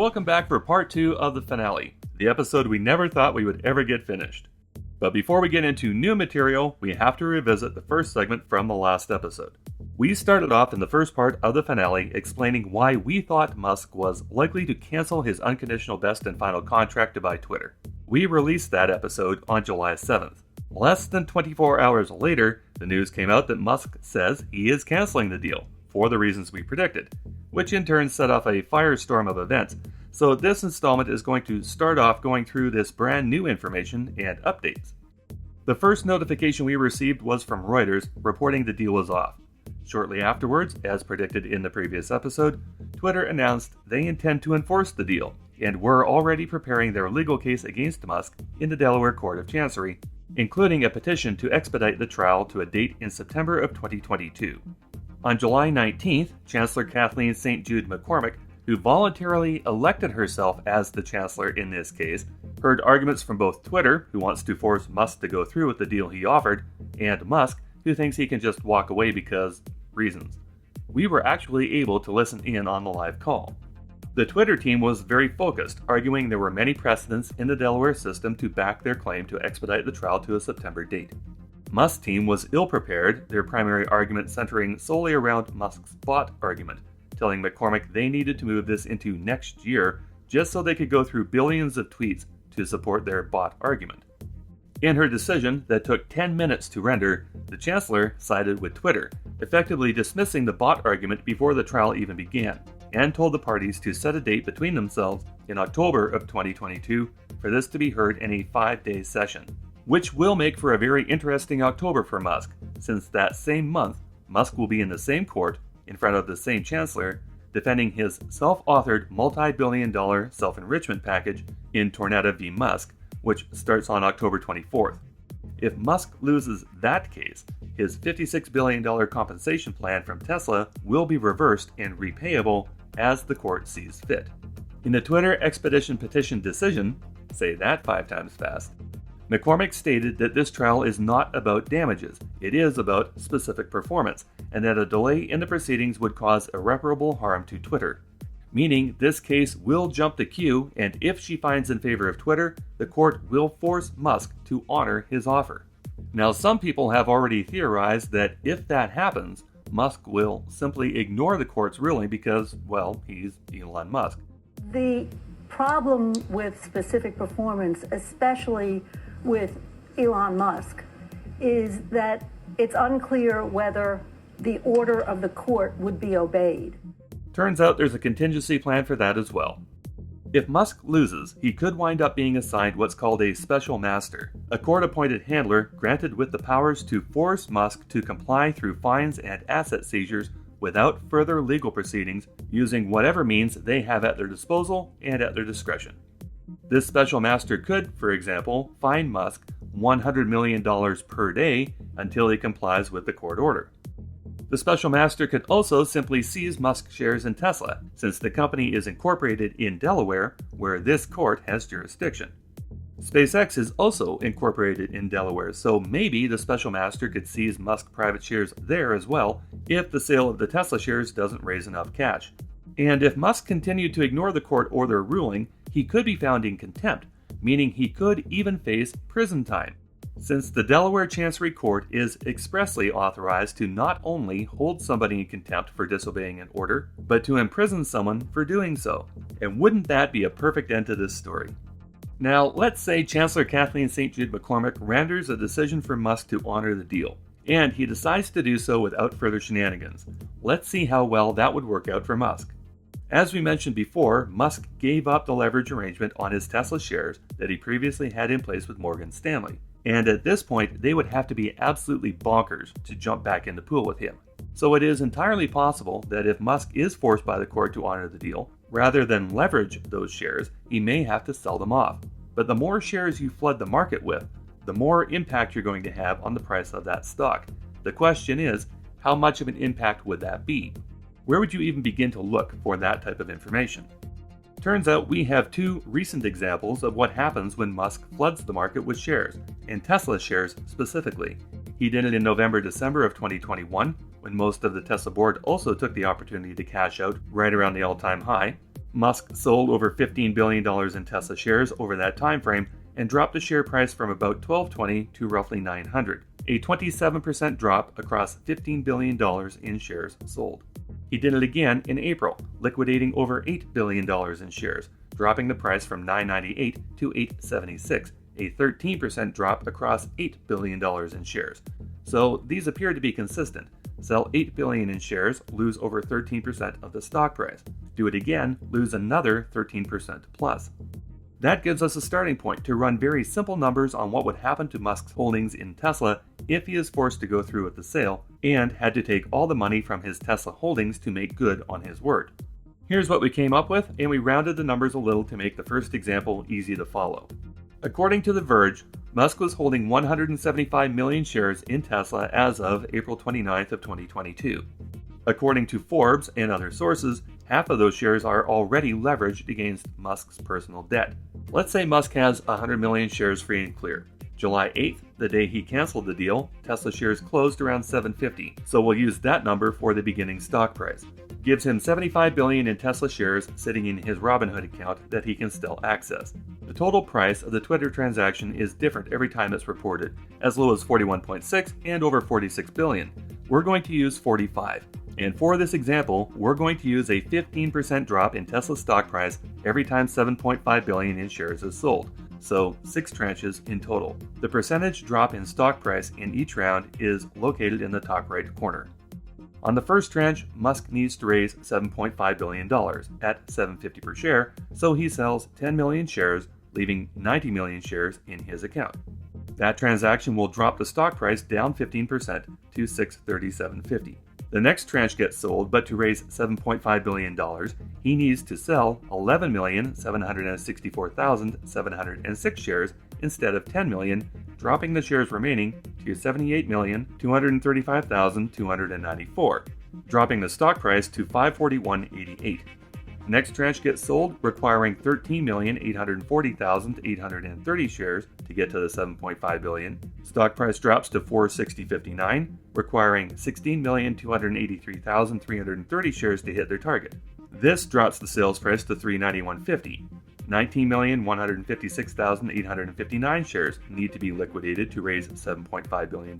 welcome back for part 2 of the finale, the episode we never thought we would ever get finished. But before we get into new material, we have to revisit the first segment from the last episode. We started off in the first part of the finale explaining why we thought Musk was likely to cancel his unconditional best and final contract to buy Twitter. We released that episode on July 7th. Less than 24 hours later, the news came out that Musk says he is canceling the deal, for the reasons we predicted, which in turn set off a firestorm of events. So this installment is going to start off going through this brand new information and updates. The first notification we received was from Reuters reporting the deal was off. Shortly afterwards, as predicted in the previous episode, Twitter announced they intend to enforce the deal and were already preparing their legal case against Musk in the Delaware Court of Chancery, including a petition to expedite the trial to a date in September of 2022. On July 19th, Chancellor Kathleen St. Jude McCormick, who voluntarily elected herself as the chancellor in this case, heard arguments from both Twitter, who wants to force Musk to go through with the deal he offered, and Musk, who thinks he can just walk away because reasons. We were actually able to listen in on the live call. The Twitter team was very focused, arguing there were many precedents in the Delaware system to back their claim to expedite the trial to a September date. Musk's team was ill-prepared, their primary argument centering solely around Musk's bot argument, telling McCormick they needed to move this into next year just so they could go through billions of tweets to support their bot argument. In her decision that took 10 minutes to render, the Chancellor sided with Twitter, effectively dismissing the bot argument before the trial even began, and told the parties to set a date between themselves in October of 2022 for this to be heard in a 5-day session, which will make for a very interesting October for Musk, since that same month, Musk will be in the same court, in front of the same Chancellor, defending his self-authored multi-billion-dollar self-enrichment package in Tornado v. Musk, which starts on October 24th. If Musk loses that case, his $56 billion compensation plan from Tesla will be reversed and repayable as the court sees fit. In the Twitter expedition petition decision, say that 5 times fast, McCormick stated that this trial is not about damages, it is about specific performance, and that a delay in the proceedings would cause irreparable harm to Twitter. Meaning this case will jump the queue, and if she finds in favor of Twitter, the court will force Musk to honor his offer. Now, some people have already theorized that if that happens, Musk will simply ignore the court's ruling because, well, he's Elon Musk. The problem with specific performance, especially with Elon Musk, is that it's unclear whether the order of the court would be obeyed. Turns out there's a contingency plan for that as well. If Musk loses, he could wind up being assigned what's called a special master, a court-appointed handler granted with the powers to force Musk to comply through fines and asset seizures without further legal proceedings, using whatever means they have at their disposal and at their discretion. This special master could, for example, fine Musk $100 million per day until he complies with the court order. The special master could also simply seize Musk shares in Tesla, since the company is incorporated in Delaware, where this court has jurisdiction. SpaceX is also incorporated in Delaware, so maybe the special master could seize Musk private shares there as well if the sale of the Tesla shares doesn't raise enough cash. And if Musk continued to ignore the court order ruling, he could be found in contempt, meaning he could even face prison time, since the Delaware Chancery Court is expressly authorized to not only hold somebody in contempt for disobeying an order, but to imprison someone for doing so. And wouldn't that be a perfect end to this story? Now, let's say Chancellor Kathleen St. Jude McCormick renders a decision for Musk to honor the deal, and he decides to do so without further shenanigans. Let's see how well that would work out for Musk. As we mentioned before, Musk gave up the leverage arrangement on his Tesla shares that he previously had in place with Morgan Stanley. And at this point, they would have to be absolutely bonkers to jump back in the pool with him. So it is entirely possible that if Musk is forced by the court to honor the deal, rather than leverage those shares, he may have to sell them off. But the more shares you flood the market with, the more impact you're going to have on the price of that stock. The question is, how much of an impact would that be? Where would you even begin to look for that type of information? Turns out we have 2 recent examples of what happens when Musk floods the market with shares, and Tesla shares specifically. He did it in November-December of 2021, when most of the Tesla board also took the opportunity to cash out right around the all-time high. Musk sold over $15 billion in Tesla shares over that time frame and dropped the share price from about $12.20 to roughly $900, a 27% drop across $15 billion in shares sold. He did it again in April, liquidating over $8 billion in shares, dropping the price from $998 to $876, a 13% drop across $8 billion in shares. So these appear to be consistent. Sell $8 billion in shares, lose over 13% of the stock price. Do it again, lose another 13% plus. That gives us a starting point to run very simple numbers on what would happen to Musk's holdings in Tesla if he is forced to go through with the sale and had to take all the money from his Tesla holdings to make good on his word. Here's what we came up with, and we rounded the numbers a little to make the first example easy to follow. According to The Verge, Musk was holding 175 million shares in Tesla as of April 29th of 2022. According to Forbes and other sources, half of those shares are already leveraged against Musk's personal debt. Let's say Musk has 100 million shares free and clear. July 8th, the day he canceled the deal, Tesla shares closed around $750, so we'll use that number for the beginning stock price. Gives him $75 billion in Tesla shares sitting in his Robinhood account that he can still access. The total price of the Twitter transaction is different every time it's reported, as low as 41.6 and over 46 billion. We're going to use 45. And for this example, we're going to use a 15% drop in Tesla stock price every time 7.5 billion in shares is sold. So 6 tranches in total. The percentage drop in stock price in each round is located in the top right corner. On the first tranche, Musk needs to raise $7.5 billion at $7.50 per share, so he sells 10 million shares, leaving 90 million shares in his account. That transaction will drop the stock price down 15% to $637.50. The next tranche gets sold, but to raise $7.5 billion, he needs to sell 11,764,706 shares instead of 10 million, dropping the shares remaining to 78,235,294, dropping the stock price to $541.88. Next tranche gets sold, requiring 13,840,830 shares to get to the 7.5 billion. Stock price drops to 460.59, requiring 16,283,330 shares to hit their target. This drops the sales price to $391.50. 19,156,859 shares need to be liquidated to raise $7.5 billion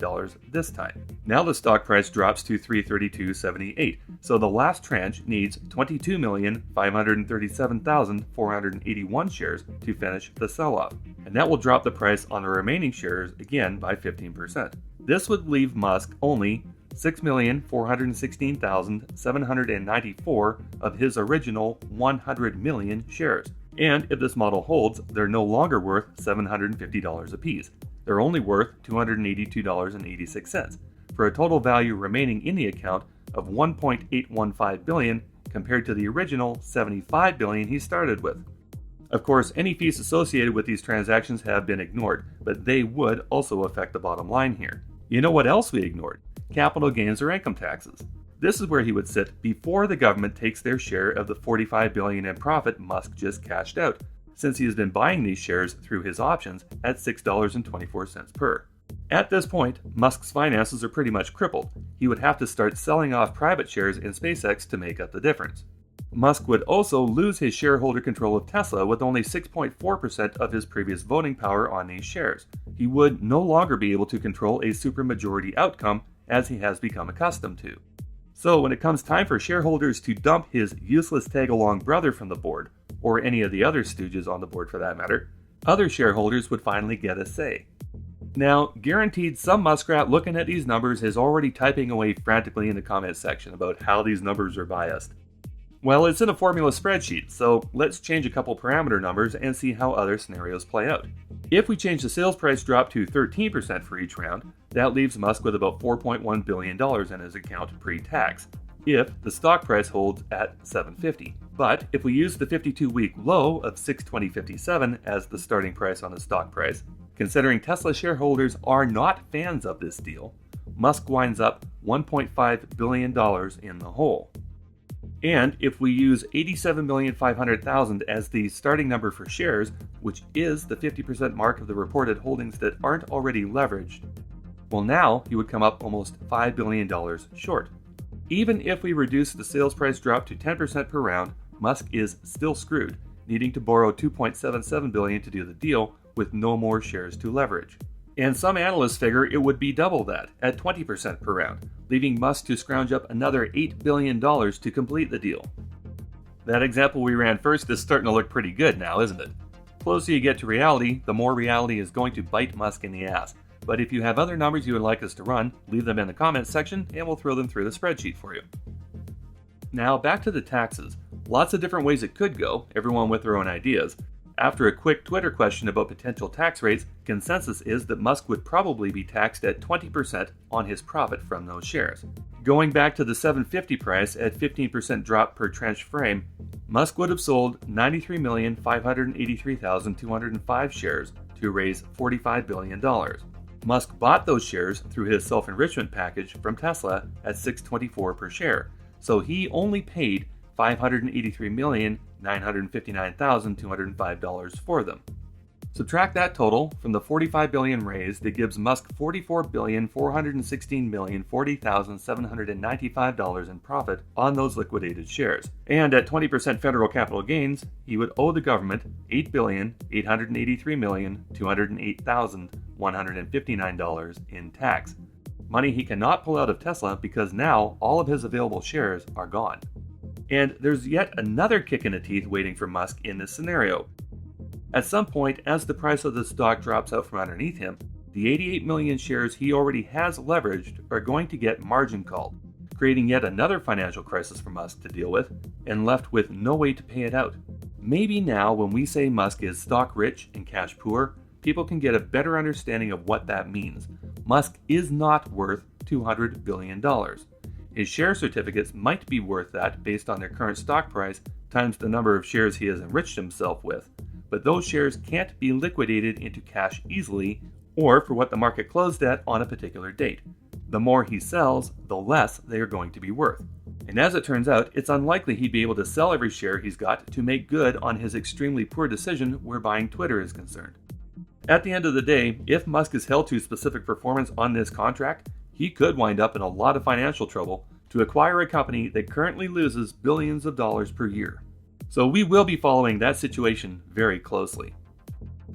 this time. Now the stock price drops to $332.78, so the last tranche needs 22,537,481 shares to finish the sell-off, and that will drop the price on the remaining shares again by 15%. This would leave Musk only 6,416,794 of his original 100 million shares. And if this model holds, they're no longer worth $750 apiece. They're only worth $282.86, for a total value remaining in the account of $1.815 billion compared to the original $75 billion he started with. Of course, any fees associated with these transactions have been ignored, but they would also affect the bottom line here. You know what else we ignored? Capital gains or income taxes. This is where he would sit before the government takes their share of the $45 billion in profit Musk just cashed out, since he has been buying these shares through his options at $6.24 per. At this point, Musk's finances are pretty much crippled. He would have to start selling off private shares in SpaceX to make up the difference. Musk would also lose his shareholder control of Tesla with only 6.4% of his previous voting power on these shares. He would no longer be able to control a supermajority outcome as he has become accustomed to. So when it comes time for shareholders to dump his useless tag-along brother from the board, or any of the other stooges on the board for that matter, other shareholders would finally get a say. Now, guaranteed some muskrat looking at these numbers is already typing away frantically in the comment section about how these numbers are biased. Well, it's in a formula spreadsheet, so let's change a couple parameter numbers and see how other scenarios play out. If we change the sales price drop to 13% for each round, that leaves Musk with about $4.1 billion in his account pre-tax, if the stock price holds at $750. But if we use the 52-week low of $620.57 as the starting price on the stock price, considering Tesla shareholders are not fans of this deal, Musk winds up $1.5 billion in the hole. And if we use 87,500,000 as the starting number for shares, which is the 50% mark of the reported holdings that aren't already leveraged, well, now he would come up almost $5 billion short. Even if we reduce the sales price drop to 10% per round, Musk is still screwed, needing to borrow $2.77 billion to do the deal with no more shares to leverage. And some analysts figure it would be double that, at 20% per round, leaving Musk to scrounge up another $8 billion to complete the deal. That example we ran first is starting to look pretty good now, isn't it? The closer you get to reality, the more reality is going to bite Musk in the ass. But if you have other numbers you would like us to run, leave them in the comments section and we'll throw them through the spreadsheet for you. Now back to the taxes. Lots of different ways it could go, everyone with their own ideas. After a quick Twitter question about potential tax rates, consensus is that Musk would probably be taxed at 20% on his profit from those shares. Going back to the $750 price at 15% drop per tranche frame, Musk would have sold 93,583,205 shares to raise $45 billion. Musk bought those shares through his self-enrichment package from Tesla at $624 per share, so he only paid $583,959,205 for them. Subtract that total from the $45 billion raised, it gives Musk $44,416,040,795 in profit on those liquidated shares. And at 20% federal capital gains, he would owe the government $8,883,208,159 in tax. Money he cannot pull out of Tesla because now all of his available shares are gone. And there's yet another kick in the teeth waiting for Musk in this scenario. At some point, as the price of the stock drops out from underneath him, the 88 million shares he already has leveraged are going to get margin called, creating yet another financial crisis for Musk to deal with, and left with no way to pay it out. Maybe now, when we say Musk is stock rich and cash poor, people can get a better understanding of what that means. Musk is not worth $200 billion. His share certificates might be worth that based on their current stock price times the number of shares he has enriched himself with, but those shares can't be liquidated into cash easily or for what the market closed at on a particular date. The more he sells, the less they are going to be worth. And as it turns out, it's unlikely he'd be able to sell every share he's got to make good on his extremely poor decision where buying Twitter is concerned. At the end of the day, if Musk is held to specific performance on this contract, he could wind up in a lot of financial trouble to acquire a company that currently loses billions of dollars per year. So we will be following that situation very closely.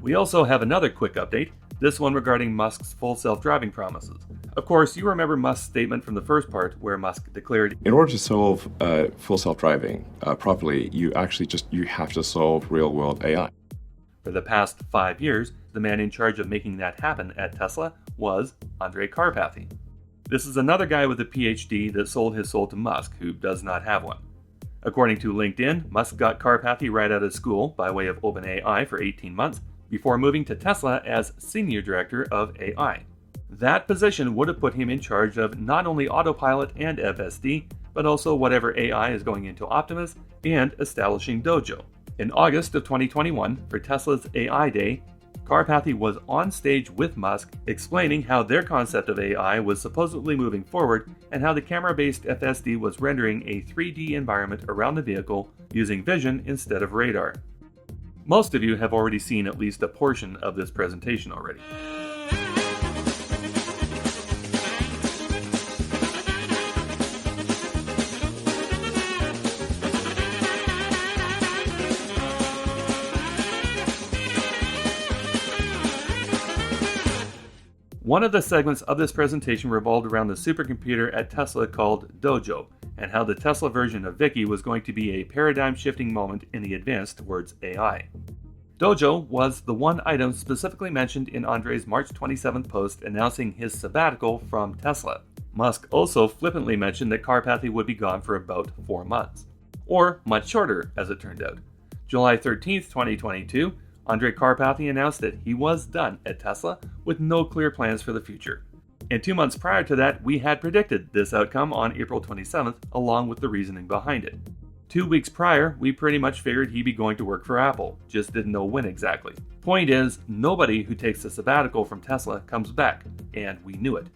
We also have another quick update, this one regarding Musk's full self-driving promises. Of course, you remember Musk's statement from the first part where Musk declared, in order to solve full self-driving properly, you have to solve real-world AI. For the past 5 years, the man in charge of making that happen at Tesla was Andrej Karpathy. This is another guy with a PhD that sold his soul to Musk, who does not have one. According to LinkedIn, Musk got Karpathy right out of school by way of OpenAI for 18 months before moving to Tesla as Senior Director of AI. That position would have put him in charge of not only Autopilot and FSD, but also whatever AI is going into Optimus and establishing Dojo. In August of 2021, for Tesla's AI Day, Karpathy was on stage with Musk explaining how their concept of AI was supposedly moving forward and how the camera-based FSD was rendering a 3D environment around the vehicle using vision instead of radar. Most of you have already seen at least a portion of this presentation already. One of the segments of this presentation revolved around the supercomputer at Tesla called Dojo, and how the Tesla version of Vicky was going to be a paradigm-shifting moment in the advance towards AI. Dojo was the one item specifically mentioned in Andrej's March 27th post announcing his sabbatical from Tesla. Musk also flippantly mentioned that Karpathy would be gone for about 4 months. Or much shorter, as it turned out. July 13th, 2022, Andrej Karpathy announced that he was done at Tesla with no clear plans for the future. And 2 months prior to that, we had predicted this outcome on April 27th, along with the reasoning behind it. 2 weeks prior, we pretty much figured he'd be going to work for Apple, just didn't know when exactly. Point is, nobody who takes a sabbatical from Tesla comes back, and we knew it.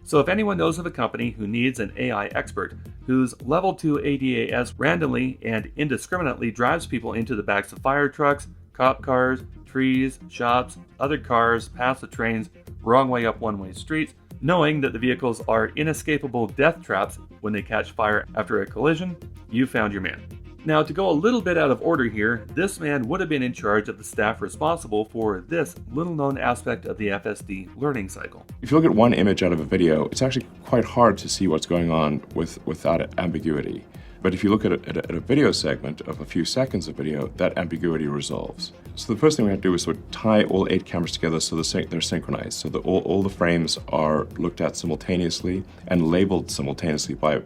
So if anyone knows of a company who needs an AI expert whose level 2 ADAS randomly and indiscriminately drives people into the backs of fire trucks, cop cars, trees, shops, other cars, past the trains, wrong way up one-way streets, knowing that the vehicles are inescapable death traps when they catch fire after a collision, you found your man. Now, to go a little bit out of order here, this man would have been in charge of the staff responsible for this little-known aspect of the FSD learning cycle. If you look at one image out of a video, it's actually quite hard to see what's going on with that ambiguity. But if you look at a video segment of a few seconds of video, that ambiguity resolves. So the first thing we have to do is sort of tie all 8 cameras together so they're synchronized, so that all the frames are looked at simultaneously and labeled simultaneously by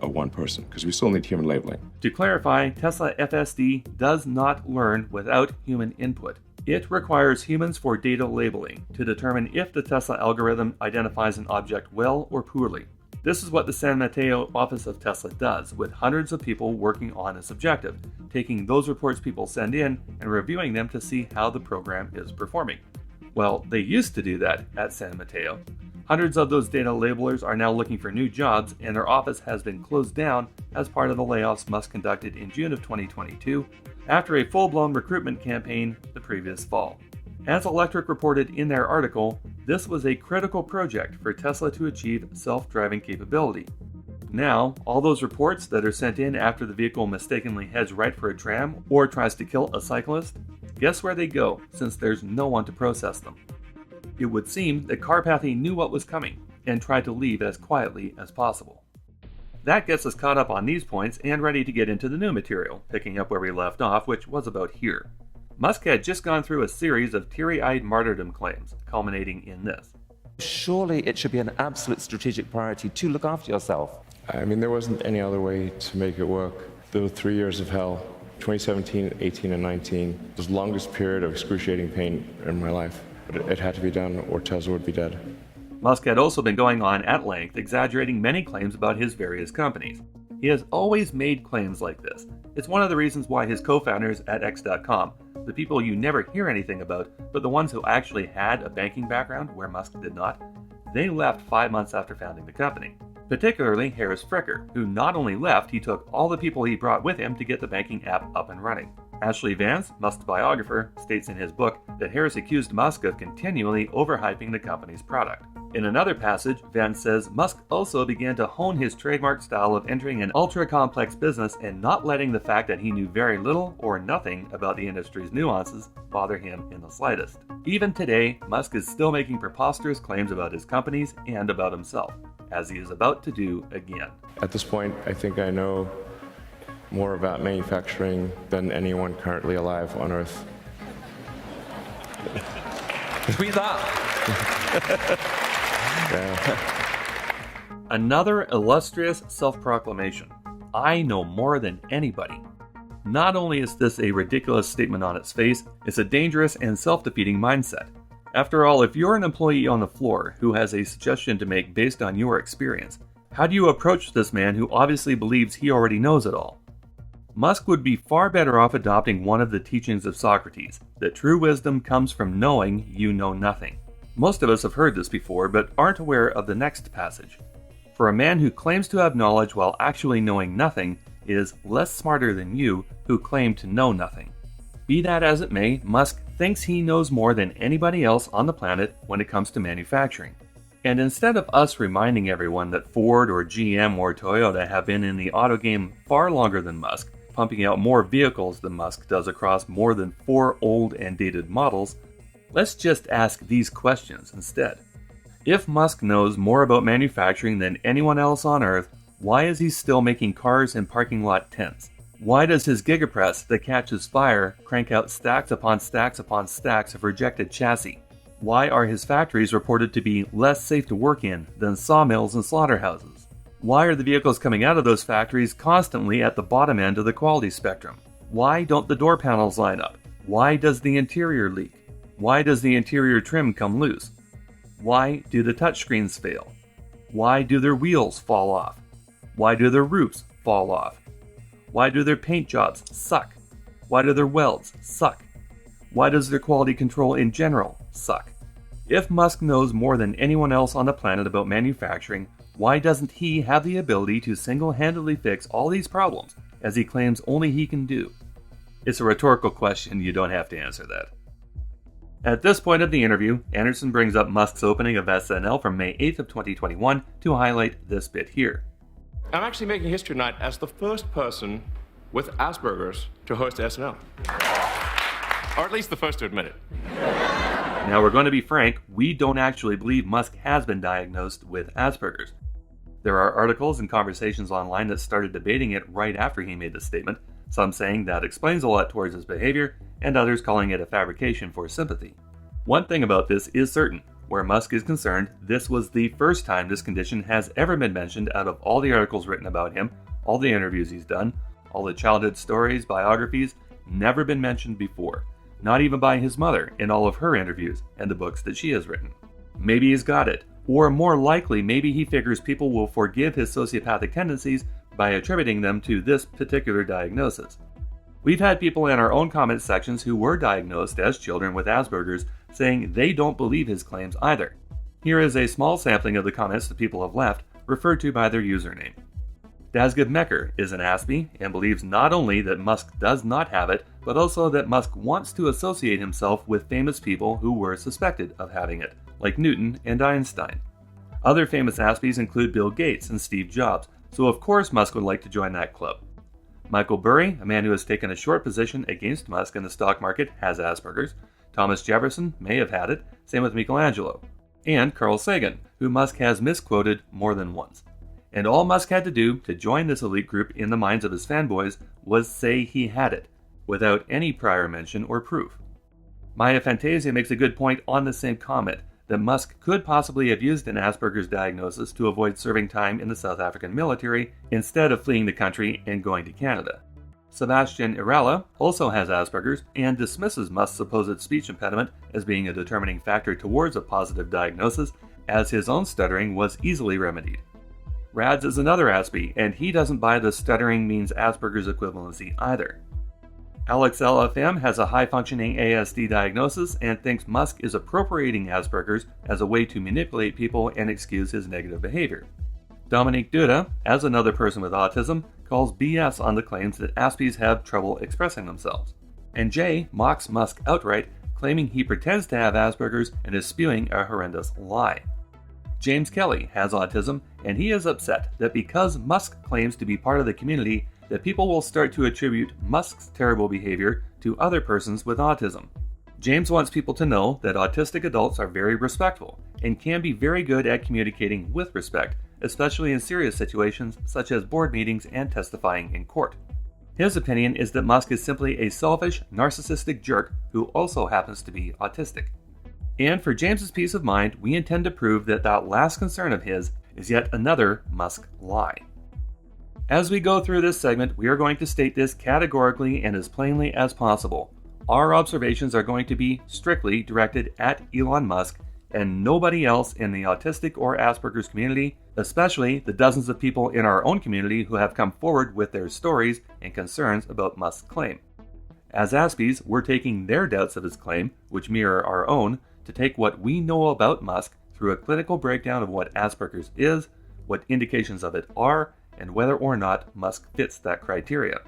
one person, because we still need human labeling. To clarify, Tesla FSD does not learn without human input. It requires humans for data labeling to determine if the Tesla algorithm identifies an object well or poorly. This is what the San Mateo office of Tesla does, with hundreds of people working on this objective, taking those reports people send in and reviewing them to see how the program is performing. Well, they used to do that at San Mateo. Hundreds of those data labelers are now looking for new jobs, and their office has been closed down as part of the layoffs Musk conducted in June of 2022, after a full-blown recruitment campaign the previous fall. As Electric reported in their article, this was a critical project for Tesla to achieve self-driving capability. Now, all those reports that are sent in after the vehicle mistakenly heads right for a tram or tries to kill a cyclist, guess where they go, since there's no one to process them? It would seem that Karpathy knew what was coming and tried to leave as quietly as possible. That gets us caught up on these points and ready to get into the new material, picking up where we left off, which was about here. Musk had just gone through a series of teary-eyed martyrdom claims, culminating in this. Surely it should be an absolute strategic priority to look after yourself. I mean, there wasn't any other way to make it work. There were 3 years of hell, 2017, 18, and 19. It was the longest period of excruciating pain in my life. But it had to be done, or Tesla would be dead. Musk had also been going on at length, exaggerating many claims about his various companies. He has always made claims like this. It's one of the reasons why his co-founders at X.com, the people you never hear anything about, but the ones who actually had a banking background where Musk did not, they left 5 months after founding the company. Particularly Harris Fricker, who not only left, he took all the people he brought with him to get the banking app up and running. Ashley Vance, Musk's biographer, states in his book that Harris accused Musk of continually overhyping the company's product. In another passage, Vance says Musk also began to hone his trademark style of entering an ultra-complex business and not letting the fact that he knew very little or nothing about the industry's nuances bother him in the slightest. Even today, Musk is still making preposterous claims about his companies and about himself, as he is about to do again. At this point, I think I know more about manufacturing than anyone currently alive on Earth. Tweet that. Yeah. Another illustrious self-proclamation. I know more than anybody. Not only is this a ridiculous statement on its face, it's a dangerous and self-defeating mindset. After all, if you're an employee on the floor who has a suggestion to make based on your experience, how do you approach this man who obviously believes he already knows it all? Musk would be far better off adopting one of the teachings of Socrates, that true wisdom comes from knowing you know nothing. Most of us have heard this before, but aren't aware of the next passage. For a man who claims to have knowledge while actually knowing nothing is less smarter than you who claim to know nothing. Be that as it may, Musk thinks he knows more than anybody else on the planet when it comes to manufacturing. And instead of us reminding everyone that Ford or GM or Toyota have been in the auto game far longer than Musk, pumping out more vehicles than Musk does across more than 4 old and dated models, let's just ask these questions instead. If Musk knows more about manufacturing than anyone else on Earth, why is he still making cars in parking lot tents? Why does his gigapress that catches fire crank out stacks upon stacks upon stacks of rejected chassis? Why are his factories reported to be less safe to work in than sawmills and slaughterhouses? Why are the vehicles coming out of those factories constantly at the bottom end of the quality spectrum? Why don't the door panels line up? Why does the interior leak? Why does the interior trim come loose? Why do the touchscreens fail? Why do their wheels fall off? Why do their roofs fall off? Why do their paint jobs suck? Why do their welds suck? Why does their quality control in general suck? If Musk knows more than anyone else on the planet about manufacturing, why doesn't he have the ability to single-handedly fix all these problems, as he claims only he can do? It's a rhetorical question, you don't have to answer that. At this point of the interview, Anderson brings up Musk's opening of SNL from May 8th of 2021 to highlight this bit here. I'm actually making history tonight as the first person with Asperger's to host SNL. Or at least the first to admit it. Now, we're going to be frank, we don't actually believe Musk has been diagnosed with Asperger's. There are articles and conversations online that started debating it right after he made the statement, some saying that explains a lot towards his behavior, and others calling it a fabrication for sympathy. One thing about this is certain. Where Musk is concerned, this was the first time this condition has ever been mentioned out of all the articles written about him, all the interviews he's done, all the childhood stories, biographies, never been mentioned before. Not even by his mother in all of her interviews and the books that she has written. Maybe he's got it, or more likely, maybe he figures people will forgive his sociopathic tendencies by attributing them to this particular diagnosis. We've had people in our own comment sections who were diagnosed as children with Asperger's saying they don't believe his claims either. Here is a small sampling of the comments that people have left, referred to by their username. Dazgib Mecker is an Aspie and believes not only that Musk does not have it, but also that Musk wants to associate himself with famous people who were suspected of having it, like Newton and Einstein. Other famous Aspies include Bill Gates and Steve Jobs, so of course Musk would like to join that club. Michael Burry, a man who has taken a short position against Musk in the stock market, has Asperger's. Thomas Jefferson may have had it, same with Michelangelo. And Carl Sagan, who Musk has misquoted more than once. And all Musk had to do to join this elite group in the minds of his fanboys was say he had it, without any prior mention or proof. Maya Fantasia makes a good point on the same comment, that Musk could possibly have used an Asperger's diagnosis to avoid serving time in the South African military instead of fleeing the country and going to Canada. Sebastian Irala also has Asperger's and dismisses Musk's supposed speech impediment as being a determining factor towards a positive diagnosis, as his own stuttering was easily remedied. Rads is another Aspie, and he doesn't buy the stuttering means Asperger's equivalency either. Alex LFM has a high-functioning ASD diagnosis and thinks Musk is appropriating Asperger's as a way to manipulate people and excuse his negative behavior. Dominique Duda, as another person with autism, calls BS on the claims that Aspies have trouble expressing themselves. And Jay mocks Musk outright, claiming he pretends to have Asperger's and is spewing a horrendous lie. James Kelly has autism, and he is upset that because Musk claims to be part of the community, that people will start to attribute Musk's terrible behavior to other persons with autism. James wants people to know that autistic adults are very respectful and can be very good at communicating with respect, especially in serious situations such as board meetings and testifying in court. His opinion is that Musk is simply a selfish, narcissistic jerk who also happens to be autistic. And for James's peace of mind, we intend to prove that that last concern of his is yet another Musk lie. As we go through this segment, we are going to state this categorically and as plainly as possible. Our observations are going to be strictly directed at Elon Musk and nobody else in the autistic or Asperger's community, especially the dozens of people in our own community who have come forward with their stories and concerns about Musk's claim. As Aspies, we're taking their doubts of his claim, which mirror our own, to take what we know about Musk through a clinical breakdown of what Asperger's is, what indications of it are, and whether or not Musk fits that criteria.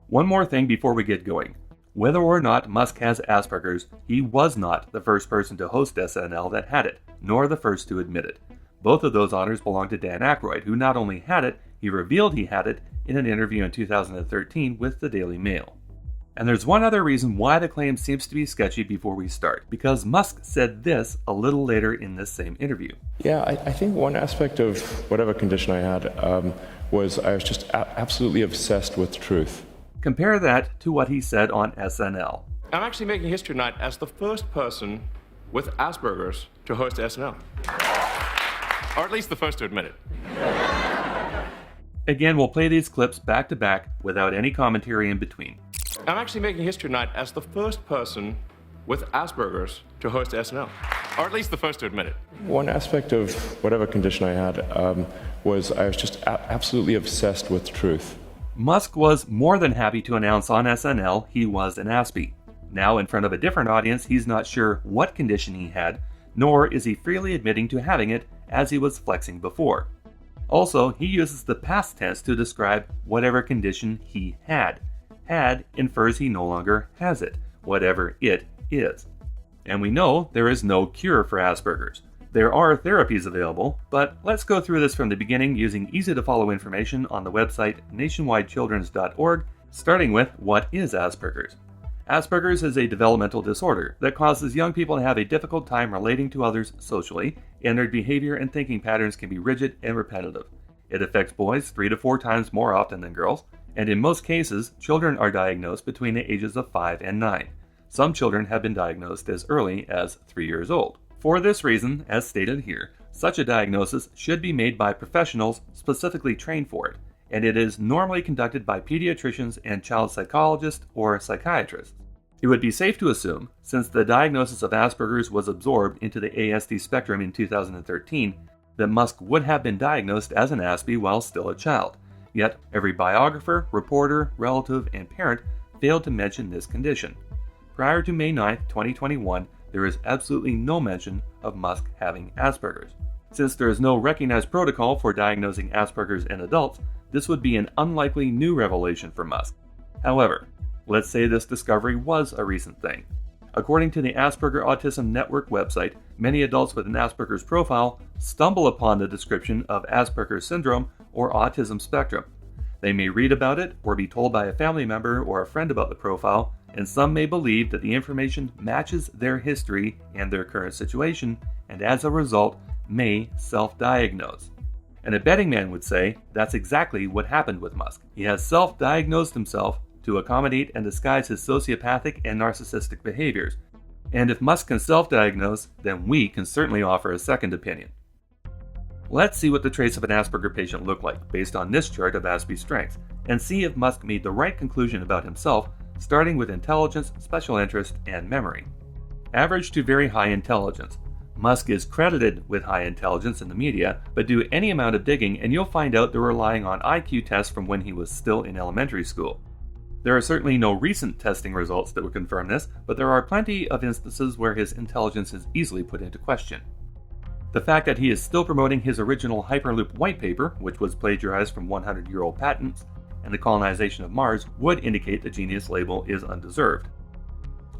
One more thing before we get going. Whether or not Musk has Asperger's, he was not the first person to host SNL that had it, nor the first to admit it. Both of those honors belong to Dan Aykroyd, who not only had it, he revealed he had it in an interview in 2013 with the Daily Mail. And there's one other reason why the claim seems to be sketchy before we start, because Musk said this a little later in this same interview. Yeah, I think one aspect of whatever condition I had was I was just absolutely obsessed with truth. Compare that to what he said on SNL. I'm actually making history tonight as the first person with Asperger's to host SNL. Or at least the first to admit it. Again, we'll play these clips back to back without any commentary in between. I'm actually making history tonight as the first person with Asperger's to host SNL. Or at least the first to admit it. One aspect of whatever condition I had was I was just absolutely obsessed with truth. Musk was more than happy to announce on SNL he was an Aspie. Now, in front of a different audience, he's not sure what condition he had, nor is he freely admitting to having it as he was flexing before. Also, he uses the past tense to describe whatever condition he had. Had infers he no longer has it, whatever it is. And we know there is no cure for Asperger's. There are therapies available, but let's go through this from the beginning using easy-to-follow information on the website nationwidechildrens.org, starting with what is Asperger's. Asperger's is a developmental disorder that causes young people to have a difficult time relating to others socially, and their behavior and thinking patterns can be rigid and repetitive. It affects boys 3 to 4 times more often than girls, and in most cases, children are diagnosed between the ages of 5 and 9. Some children have been diagnosed as early as 3 years old. For this reason, as stated here, such a diagnosis should be made by professionals specifically trained for it, and it is normally conducted by pediatricians and child psychologists or psychiatrists. It would be safe to assume, since the diagnosis of Asperger's was absorbed into the ASD spectrum in 2013, that Musk would have been diagnosed as an Aspie while still a child. Yet, every biographer, reporter, relative, and parent failed to mention this condition. Prior to May 9, 2021, there is absolutely no mention of Musk having Asperger's. Since there is no recognized protocol for diagnosing Asperger's in adults, this would be an unlikely new revelation for Musk. However, let's say this discovery was a recent thing. According to the Asperger Autism Network website, many adults with an Asperger's profile stumble upon the description of Asperger's syndrome or autism spectrum. They may read about it or be told by a family member or a friend about the profile, and some may believe that the information matches their history and their current situation, and as a result, may self-diagnose. And a betting man would say that's exactly what happened with Musk. He has self-diagnosed himself to accommodate and disguise his sociopathic and narcissistic behaviors. And if Musk can self-diagnose, then we can certainly offer a second opinion. Let's see what the traits of an Asperger patient look like based on this chart of Aspie's strengths, and see if Musk made the right conclusion about himself, starting with intelligence, special interest, and memory. Average to very high intelligence. Musk is credited with high intelligence in the media, but do any amount of digging and you'll find out they're relying on IQ tests from when he was still in elementary school. There are certainly no recent testing results that would confirm this, but there are plenty of instances where his intelligence is easily put into question. The fact that he is still promoting his original Hyperloop white paper, which was plagiarized from 100-year-old patents, and the colonization of Mars would indicate the genius label is undeserved.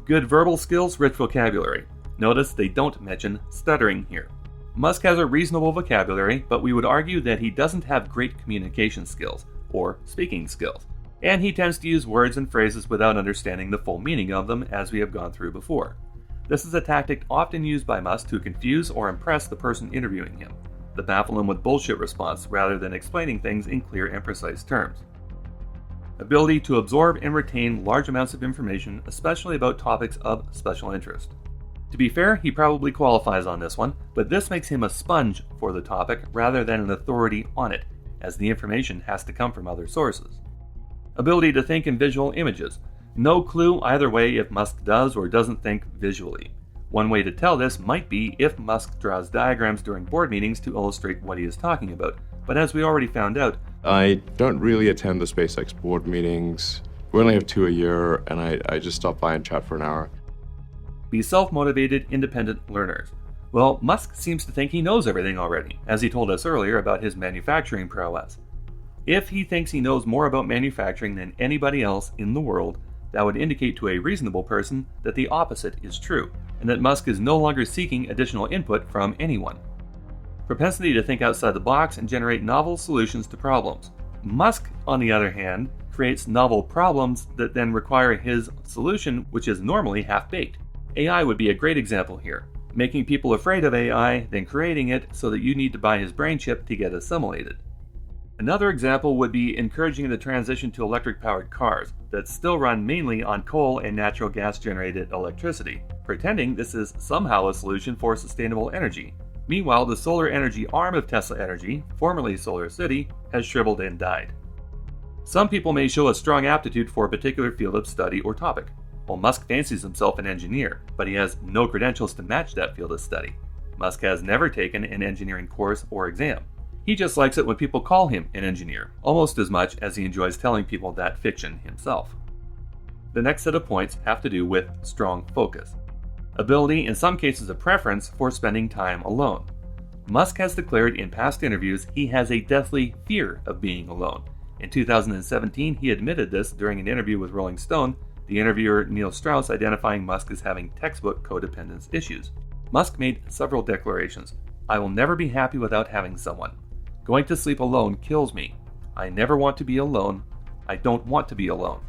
Good verbal skills, rich vocabulary. Notice they don't mention stuttering here. Musk has a reasonable vocabulary, but we would argue that he doesn't have great communication skills, or speaking skills, and he tends to use words and phrases without understanding the full meaning of them, as we have gone through before. This is a tactic often used by Musk to confuse or impress the person interviewing him, the baffle him with bullshit response rather than explaining things in clear and precise terms. Ability to absorb and retain large amounts of information, especially about topics of special interest. To be fair, he probably qualifies on this one, but this makes him a sponge for the topic rather than an authority on it, as the information has to come from other sources. Ability to think in visual images. No clue either way if Musk does or doesn't think visually. One way to tell this might be if Musk draws diagrams during board meetings to illustrate what he is talking about, but as we already found out, I don't really attend the SpaceX board meetings. We only have 2 a year, and I just stop by and chat for an hour. Be self-motivated, independent learners. Well, Musk seems to think he knows everything already, as he told us earlier about his manufacturing prowess. If he thinks he knows more about manufacturing than anybody else in the world, that would indicate to a reasonable person that the opposite is true, and that Musk is no longer seeking additional input from anyone. Propensity to think outside the box and generate novel solutions to problems. Musk, on the other hand, creates novel problems that then require his solution, which is normally half-baked. AI would be a great example here, making people afraid of AI, then creating it so that you need to buy his brain chip to get assimilated. Another example would be encouraging the transition to electric-powered cars that still run mainly on coal and natural gas-generated electricity, pretending this is somehow a solution for sustainable energy. Meanwhile, the solar energy arm of Tesla Energy, formerly Solar City, has shriveled and died. Some people may show a strong aptitude for a particular field of study or topic. Well, Musk fancies himself an engineer, but he has no credentials to match that field of study. Musk has never taken an engineering course or exam. He just likes it when people call him an engineer, almost as much as he enjoys telling people that fiction himself. The next set of points have to do with strong focus. Ability, in some cases a preference, for spending time alone. Musk has declared in past interviews he has a deathly fear of being alone. In 2017, he admitted this during an interview with Rolling Stone, the interviewer Neil Strauss identifying Musk as having textbook codependence issues. Musk made several declarations. I will never be happy without having someone. Going to sleep alone kills me. I never want to be alone. I don't want to be alone.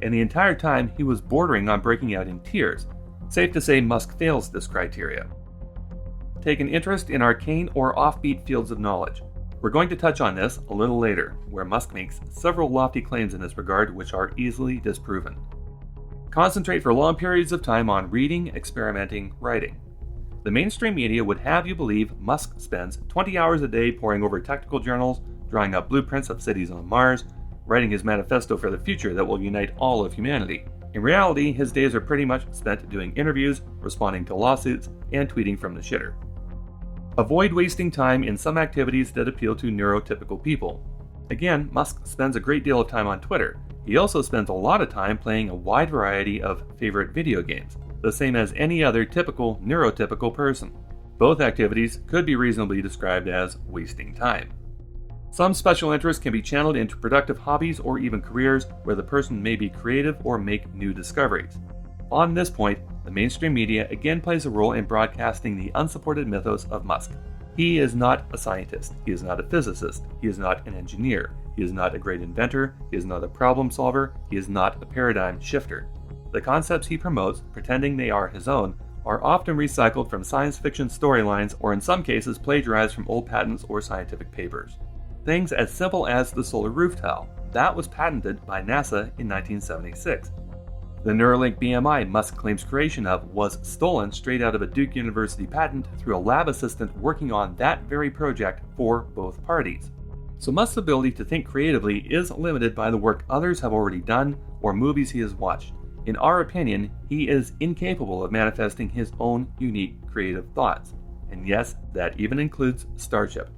And the entire time he was bordering on breaking out in tears. Safe to say Musk fails this criteria. Take an interest in arcane or offbeat fields of knowledge. We're going to touch on this a little later, where Musk makes several lofty claims in this regard which are easily disproven. Concentrate for long periods of time on reading, experimenting, writing. The mainstream media would have you believe Musk spends 20 hours a day poring over technical journals, drawing up blueprints of cities on Mars, writing his manifesto for the future that will unite all of humanity. In reality, his days are pretty much spent doing interviews, responding to lawsuits, and tweeting from the shitter. Avoid wasting time in some activities that appeal to neurotypical people. Again, Musk spends a great deal of time on Twitter. He also spends a lot of time playing a wide variety of favorite video games, the same as any other typical neurotypical person. Both activities could be reasonably described as wasting time. Some special interests can be channeled into productive hobbies or even careers where the person may be creative or make new discoveries. On this point, the mainstream media again plays a role in broadcasting the unsupported mythos of Musk. He is not a scientist, he is not a physicist, he is not an engineer, he is not a great inventor, he is not a problem solver, he is not a paradigm shifter. The concepts he promotes, pretending they are his own, are often recycled from science fiction storylines or in some cases plagiarized from old patents or scientific papers. Things as simple as the solar roof tile, that was patented by NASA in 1976. The Neuralink BMI Musk claims creation of was stolen straight out of a Duke University patent through a lab assistant working on that very project for both parties. So Musk's ability to think creatively is limited by the work others have already done or movies he has watched. In our opinion, he is incapable of manifesting his own unique creative thoughts. And yes, that even includes Starship.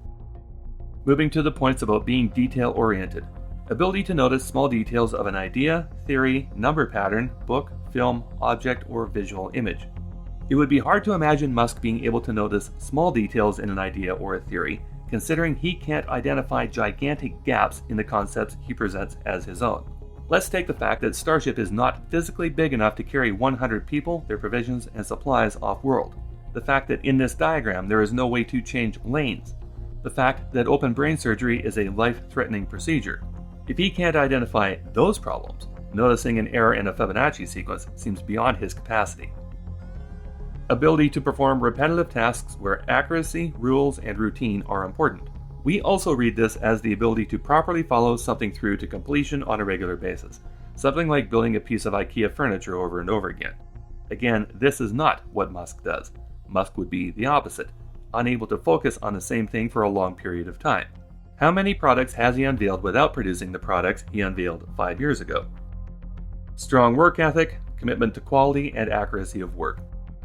Moving to the points about being detail-oriented. Ability to notice small details of an idea, theory, number pattern, book, film, object, or visual image. It would be hard to imagine Musk being able to notice small details in an idea or a theory, considering he can't identify gigantic gaps in the concepts he presents as his own. Let's take the fact that Starship is not physically big enough to carry 100 people, their provisions, and supplies off-world. The fact that in this diagram there is no way to change lanes. The fact that open brain surgery is a life-threatening procedure. If he can't identify those problems, noticing an error in a Fibonacci sequence seems beyond his capacity. Ability to perform repetitive tasks where accuracy, rules, and routine are important. We also read this as the ability to properly follow something through to completion on a regular basis, something like building a piece of IKEA furniture over and over again. Again, this is not what Musk does. Musk would be the opposite, unable to focus on the same thing for a long period of time. How many products has he unveiled without producing the products he unveiled 5 years ago? Strong work ethic, commitment to quality, and accuracy of work.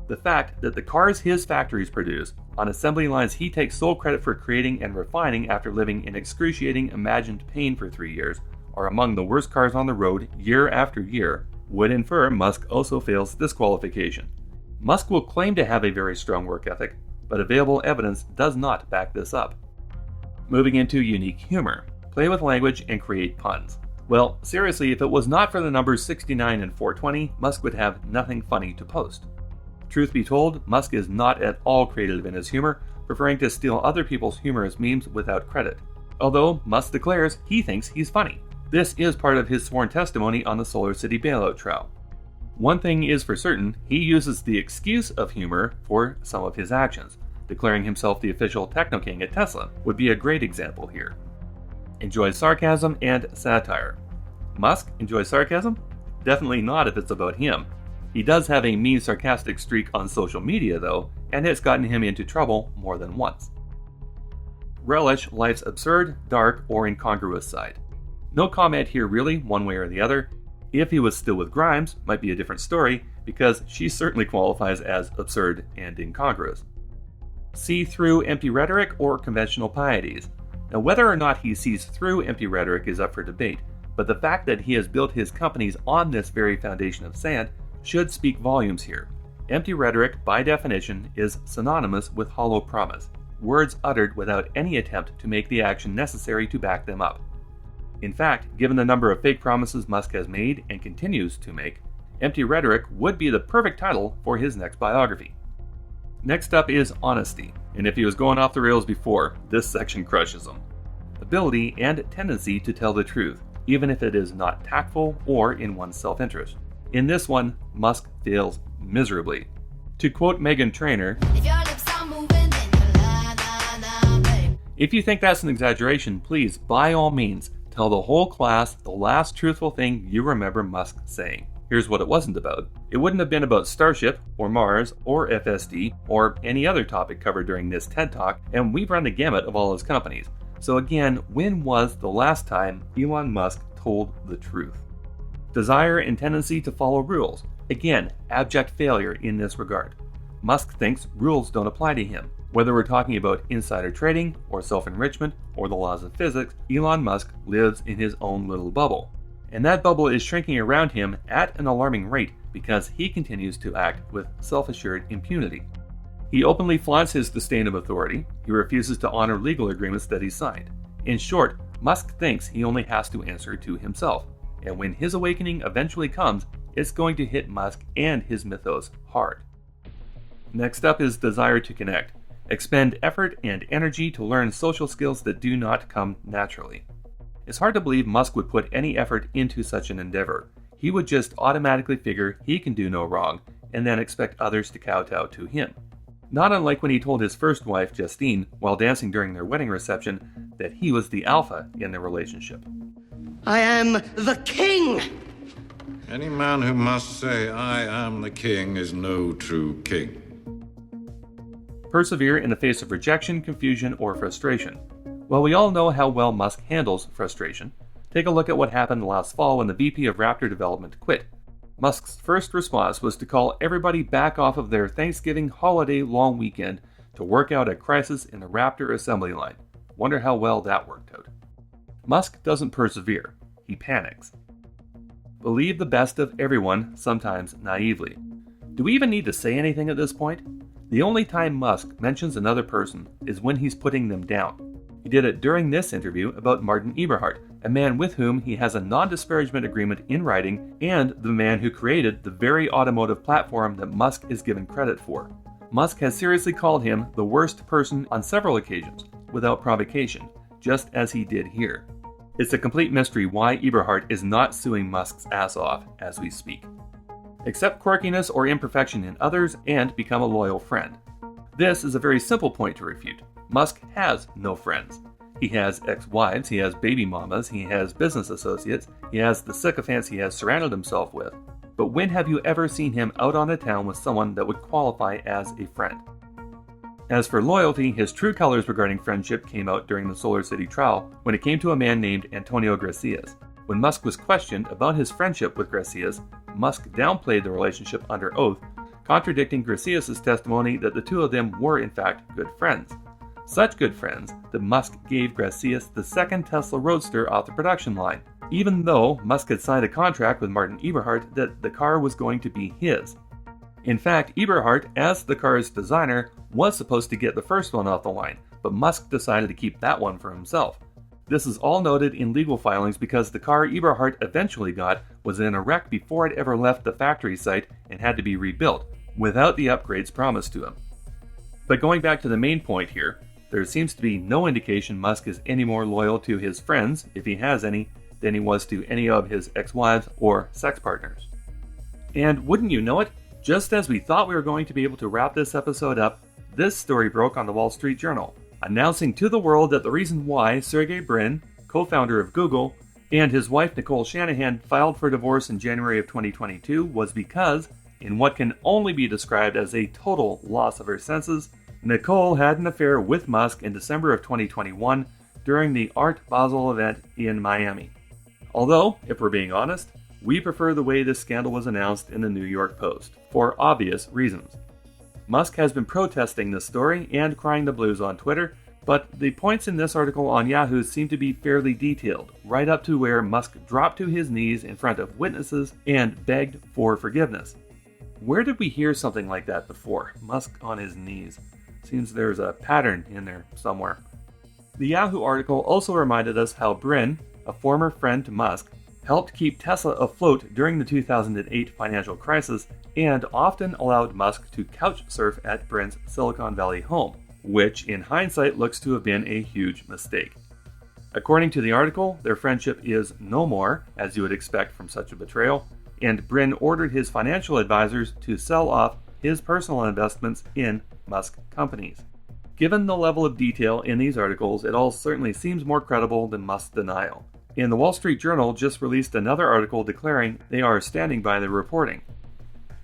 The fact that the cars his factories produce, on assembly lines he takes sole credit for creating and refining after living in excruciating imagined pain for 3 years, are among the worst cars on the road year after year, would infer Musk also fails this qualification. Musk will claim to have a very strong work ethic, but available evidence does not back this up. Moving into unique humor. Play with language and create puns. Well, seriously, if it was not for the numbers 69 and 420, Musk would have nothing funny to post. Truth be told, Musk is not at all creative in his humor, preferring to steal other people's humorous memes without credit. Although Musk declares he thinks he's funny. This is part of his sworn testimony on the Solar City bailout trial. One thing is for certain, he uses the excuse of humor for some of his actions. Declaring himself the official techno king at Tesla would be a great example here. Enjoys sarcasm and satire. Musk enjoys sarcasm? Definitely not if it's about him. He does have a mean sarcastic streak on social media though, and it's gotten him into trouble more than once. Relish life's absurd, dark, or incongruous side. No comment here really, one way or the other. If he was still with Grimes, might be a different story, because she certainly qualifies as absurd and incongruous. See through empty rhetoric or conventional pieties. Now, whether or not he sees through empty rhetoric is up for debate, but the fact that he has built his companies on this very foundation of sand should speak volumes here. Empty rhetoric, by definition, is synonymous with hollow promise, words uttered without any attempt to make the action necessary to back them up. In fact, given the number of fake promises Musk has made and continues to make, Empty Rhetoric would be the perfect title for his next biography. Next up is honesty, and if he was going off the rails before, this section crushes him. Ability and tendency to tell the truth, even if it is not tactful or in one's self-interest. In this one, Musk fails miserably. To quote Meghan Trainor, If your lips are moving, then you lie, lie, lie, babe. "If you think that's an exaggeration, please, by all means, tell the whole class the last truthful thing you remember Musk saying. Here's what it wasn't about. It wouldn't have been about Starship, or Mars, or FSD, or any other topic covered during this TED Talk, and we've run the gamut of all his companies. So again, when was the last time Elon Musk told the truth? Desire and tendency to follow rules. Again, abject failure in this regard. Musk thinks rules don't apply to him. Whether we're talking about insider trading, or self-enrichment, or the laws of physics, Elon Musk lives in his own little bubble. And that bubble is shrinking around him at an alarming rate because he continues to act with self-assured impunity. He openly flaunts his disdain of authority. He refuses to honor legal agreements that he signed. In short, Musk thinks he only has to answer to himself. And when his awakening eventually comes, it's going to hit Musk and his mythos hard. Next up is desire to connect. Expend effort and energy to learn social skills that do not come naturally. It's hard to believe Musk would put any effort into such an endeavor. He would just automatically figure he can do no wrong, and then expect others to kowtow to him. Not unlike when he told his first wife, Justine, while dancing during their wedding reception, that he was the alpha in their relationship. I am the king! Any man who must say, I am the king, is no true king. Persevere in the face of rejection, confusion, or frustration. Well, we all know how well Musk handles frustration. Take a look at what happened last fall when the VP of Raptor Development quit. Musk's first response was to call everybody back off of their Thanksgiving holiday long weekend to work out a crisis in the Raptor assembly line. Wonder how well that worked out. Musk doesn't persevere, he panics. Believe the best of everyone, sometimes naively. Do we even need to say anything at this point? The only time Musk mentions another person is when he's putting them down. He did it during this interview about Martin Eberhard, a man with whom he has a non-disparagement agreement in writing and the man who created the very automotive platform that Musk is given credit for. Musk has seriously called him the worst person on several occasions, without provocation, just as he did here. It's a complete mystery why Eberhard is not suing Musk's ass off as we speak. Accept quirkiness or imperfection in others and become a loyal friend. This is a very simple point to refute. Musk has no friends. He has ex-wives, he has baby mamas, he has business associates, he has the sycophants he has surrounded himself with. But when have you ever seen him out on a town with someone that would qualify as a friend? As for loyalty, his true colors regarding friendship came out during the Solar City trial when it came to a man named Antonio Gracias. When Musk was questioned about his friendship with Gracias, Musk downplayed the relationship under oath, contradicting Gracias' testimony that the two of them were in fact good friends. Such good friends that Musk gave Gracias the second Tesla Roadster off the production line, even though Musk had signed a contract with Martin Eberhard that the car was going to be his. In fact, Eberhard, as the car's designer, was supposed to get the first one off the line, but Musk decided to keep that one for himself. This is all noted in legal filings because the car Eberhard eventually got was in a wreck before it ever left the factory site and had to be rebuilt, without the upgrades promised to him. But going back to the main point here, there seems to be no indication Musk is any more loyal to his friends, if he has any, than he was to any of his ex-wives or sex partners. And wouldn't you know it, just as we thought we were going to be able to wrap this episode up, this story broke on the Wall Street Journal, announcing to the world that the reason why Sergey Brin, co-founder of Google, and his wife Nicole Shanahan filed for divorce in January of 2022 was because, in what can only be described as a total loss of her senses, Nicole had an affair with Musk in December of 2021 during the Art Basel event in Miami. Although, if we're being honest, we prefer the way this scandal was announced in the New York Post, for obvious reasons. Musk has been protesting this story and crying the blues on Twitter, but the points in this article on Yahoo seem to be fairly detailed, right up to where Musk dropped to his knees in front of witnesses and begged for forgiveness. Where did we hear something like that before? Musk on his knees. Seems there's a pattern in there somewhere. The Yahoo article also reminded us how Brin, a former friend to Musk, helped keep Tesla afloat during the 2008 financial crisis and often allowed Musk to couch surf at Brin's Silicon Valley home, which in hindsight looks to have been a huge mistake. According to the article, their friendship is no more, as you would expect from such a betrayal, and Brin ordered his financial advisors to sell off his personal investments in Musk companies. Given the level of detail in these articles, it all certainly seems more credible than Musk's denial. And the Wall Street Journal just released another article declaring they are standing by their reporting.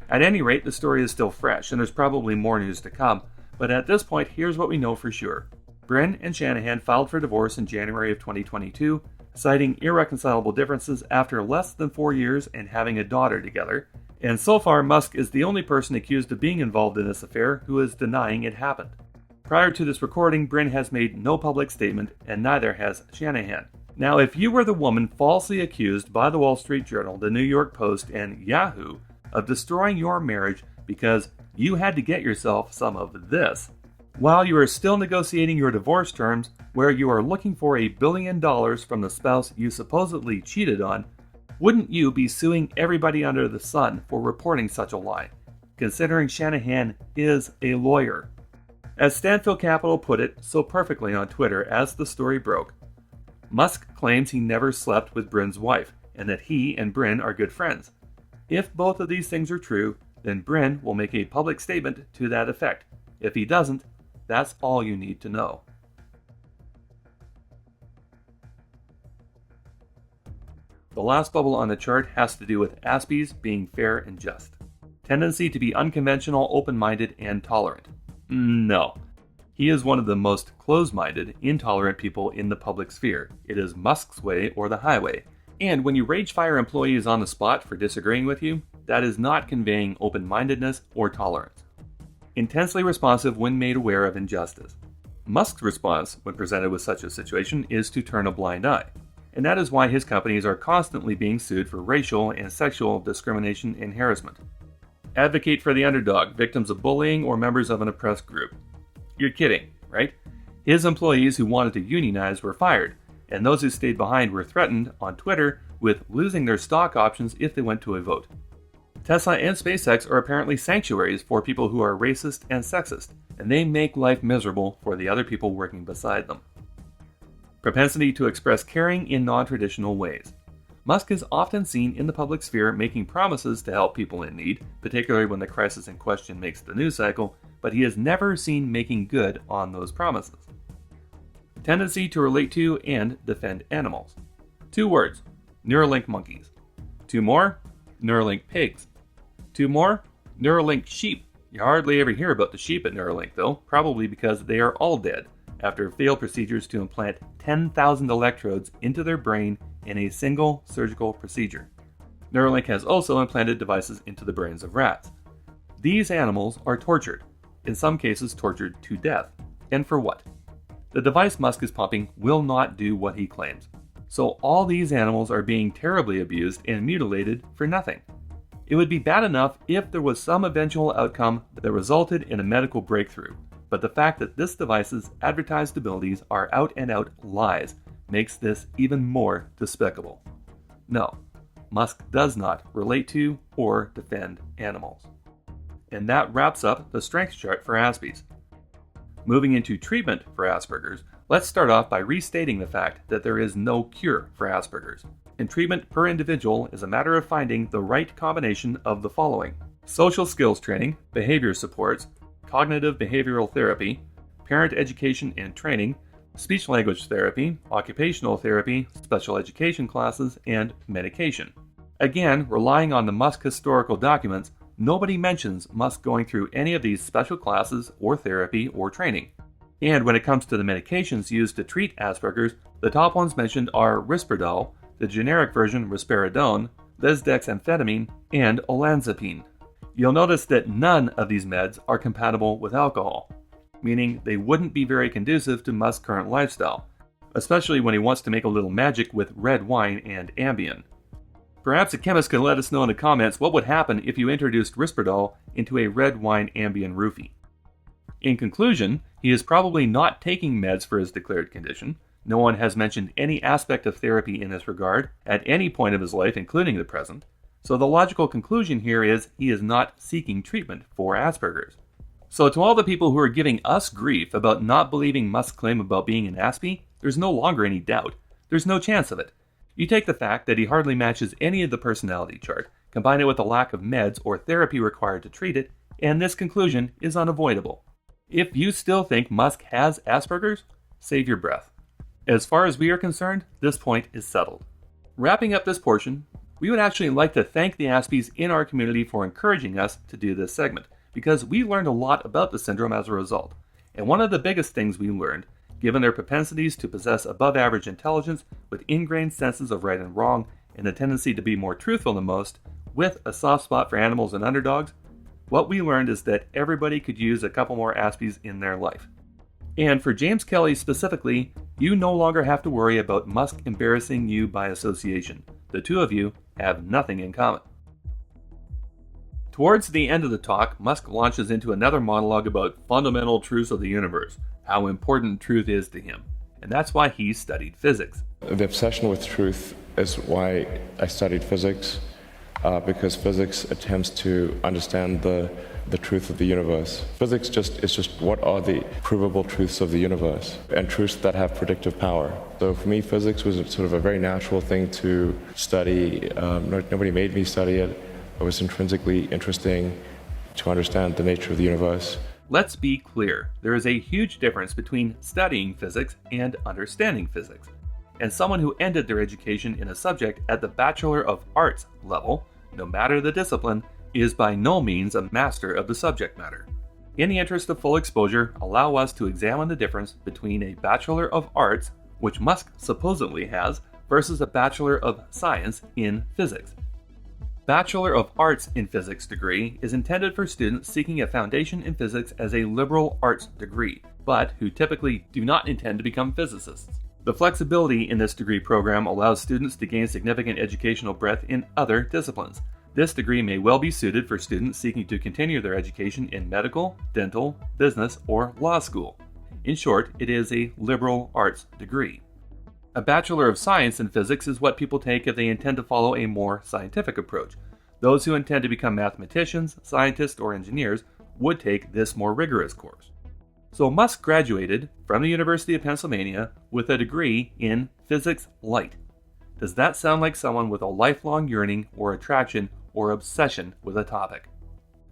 At any rate, the story is still fresh, and there's probably more news to come, but at this point, here's what we know for sure. Brin and Shanahan filed for divorce in January of 2022, citing irreconcilable differences after less than 4 years and having a daughter together, and so far Musk is the only person accused of being involved in this affair who is denying it happened. Prior to this recording, Brin has made no public statement, and neither has Shanahan. Now, if you were the woman falsely accused by the Wall Street Journal, the New York Post, and Yahoo of destroying your marriage because you had to get yourself some of this, while you are still negotiating your divorce terms where you are looking for $1 billion from the spouse you supposedly cheated on, wouldn't you be suing everybody under the sun for reporting such a lie, considering Shanahan is a lawyer? As Stanfield Capital put it so perfectly on Twitter as the story broke, Musk claims he never slept with Brin's wife and that he and Brin are good friends. If both of these things are true, then Brin will make a public statement to that effect. If he doesn't, that's all you need to know. The last bubble on the chart has to do with Aspies being fair and just. Tendency to be unconventional, open-minded, and tolerant. No. He is one of the most closed-minded, intolerant people in the public sphere. It is Musk's way or the highway. And when you rage-fire employees on the spot for disagreeing with you, that is not conveying open-mindedness or tolerance. Intensely responsive when made aware of injustice. Musk's response, when presented with such a situation, is to turn a blind eye. And that is why his companies are constantly being sued for racial and sexual discrimination and harassment. Advocate for the underdog, victims of bullying, or members of an oppressed group. You're kidding, right? His employees who wanted to unionize were fired, and those who stayed behind were threatened on Twitter with losing their stock options if they went to a vote. Tesla and SpaceX are apparently sanctuaries for people who are racist and sexist, and they make life miserable for the other people working beside them. Propensity to express caring in non-traditional ways. Musk is often seen in the public sphere making promises to help people in need, particularly when the crisis in question makes the news cycle, but he is never seen making good on those promises. Tendency to relate to and defend animals. 2 words: Neuralink monkeys. 2 more: Neuralink pigs. 2 more: Neuralink sheep. You hardly ever hear about the sheep at Neuralink though, probably because they are all dead after failed procedures to implant 10,000 electrodes into their brain in a single surgical procedure. Neuralink has also implanted devices into the brains of rats. These animals are tortured, in some cases tortured to death. And for what? The device Musk is pumping will not do what he claims. So all these animals are being terribly abused and mutilated for nothing. It would be bad enough if there was some eventual outcome that resulted in a medical breakthrough, but the fact that this device's advertised abilities are out and out lies makes this even more despicable. No, Musk does not relate to or defend animals. And that wraps up the strengths chart for Aspies. Moving into treatment for Asperger's, let's start off by restating the fact that there is no cure for Asperger's. And treatment per individual is a matter of finding the right combination of the following: social skills training, behavior supports, cognitive behavioral therapy, parent education and training, speech-language therapy, occupational therapy, special education classes, and medication. Again, relying on the Musk historical documents, nobody mentions Musk going through any of these special classes or therapy or training. And when it comes to the medications used to treat Asperger's, the top ones mentioned are Risperdal, the generic version Risperidone, Lisdexamfetamine, and olanzapine. You'll notice that none of these meds are compatible with alcohol, meaning they wouldn't be very conducive to Musk's current lifestyle, especially when he wants to make a little magic with red wine and Ambien. Perhaps a chemist can let us know in the comments what would happen if you introduced Risperdal into a red wine Ambien roofie. In conclusion, he is probably not taking meds for his declared condition. No one has mentioned any aspect of therapy in this regard at any point of his life, including the present. So the logical conclusion here is he is not seeking treatment for Asperger's. So to all the people who are giving us grief about not believing Musk's claim about being an Aspie, there's no longer any doubt. There's no chance of it. You take the fact that he hardly matches any of the personality chart, combine it with a lack of meds or therapy required to treat it, and this conclusion is unavoidable. If you still think Musk has Asperger's, save your breath. As far as we are concerned, this point is settled. Wrapping up this portion, we would actually like to thank the Aspies in our community for encouraging us to do this segment, because we learned a lot about the syndrome as a result. And one of the biggest things we learned, given their propensities to possess above average intelligence with ingrained senses of right and wrong and a tendency to be more truthful than most, with a soft spot for animals and underdogs, what we learned is that everybody could use a couple more Aspies in their life. And for James Kelly specifically, you no longer have to worry about Musk embarrassing you by association. The two of you have nothing in common. Towards the end of the talk, Musk launches into another monologue about fundamental truths of the universe, how important truth is to him, and that's why he studied physics. The obsession with truth is why I studied physics, because physics attempts to understand the truth of the universe. Physics is just what are the provable truths of the universe, and truths that have predictive power. So for me, physics was sort of a very natural thing to study. Nobody made me study it. It was intrinsically interesting to understand the nature of the universe. Let's be clear, there is a huge difference between studying physics and understanding physics. And someone who ended their education in a subject at the Bachelor of Arts level, no matter the discipline, is by no means a master of the subject matter. In the interest of full exposure, allow us to examine the difference between a Bachelor of Arts, which Musk supposedly has, versus a Bachelor of Science in Physics. Bachelor of Arts in Physics degree is intended for students seeking a foundation in physics as a liberal arts degree, but who typically do not intend to become physicists. The flexibility in this degree program allows students to gain significant educational breadth in other disciplines. This degree may well be suited for students seeking to continue their education in medical, dental, business, or law school. In short, it is a liberal arts degree. A Bachelor of Science in Physics is what people take if they intend to follow a more scientific approach. Those who intend to become mathematicians, scientists, or engineers would take this more rigorous course. So Musk graduated from the University of Pennsylvania with a degree in Physics Light. Does that sound like someone with a lifelong yearning or attraction or obsession with a topic?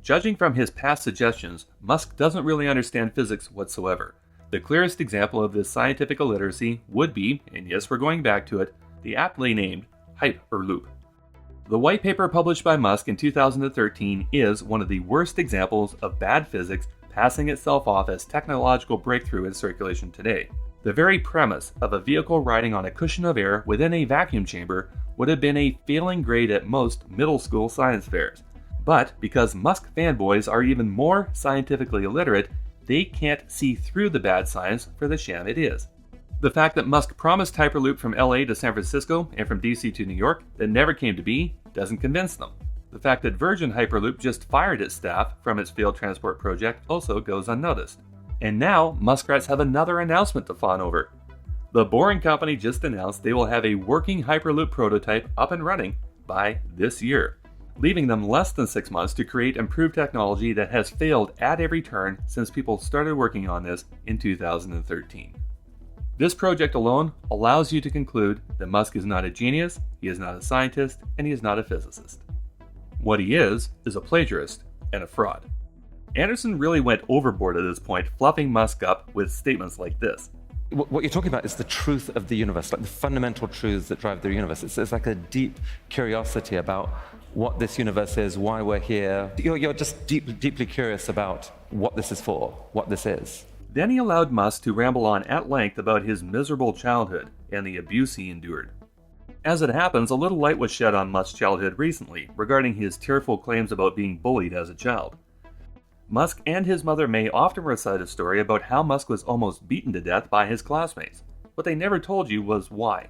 Judging from his past suggestions, Musk doesn't really understand physics whatsoever. The clearest example of this scientific illiteracy would be, and yes, we're going back to it, the aptly named Hyperloop. The white paper published by Musk in 2013 is one of the worst examples of bad physics passing itself off as technological breakthrough in circulation today. The very premise of a vehicle riding on a cushion of air within a vacuum chamber would have been a failing grade at most middle school science fairs. But because Musk fanboys are even more scientifically illiterate, they can't see through the bad science for the sham it is. The fact that Musk promised Hyperloop from LA to San Francisco and from DC to New York that never came to be doesn't convince them. The fact that Virgin Hyperloop just fired its staff from its failed transport project also goes unnoticed. And now, Muskrats have another announcement to fawn over. The Boring Company just announced they will have a working Hyperloop prototype up and running by this year, leaving them less than 6 months to create improved technology that has failed at every turn since people started working on this in 2013. This project alone allows you to conclude that Musk is not a genius, he is not a scientist, and he is not a physicist. What he is a plagiarist and a fraud. Anderson really went overboard at this point, fluffing Musk up with statements like this. What you're talking about is the truth of the universe, like the fundamental truths that drive the universe. It's like a deep curiosity about what this universe is, why we're here. You're just deeply curious about what this is for, what this is. Then he allowed Musk to ramble on at length about his miserable childhood and the abuse he endured. As it happens, a little light was shed on Musk's childhood recently regarding his tearful claims about being bullied as a child. Musk and his mother May often recite a story about how Musk was almost beaten to death by his classmates. What they never told you was why.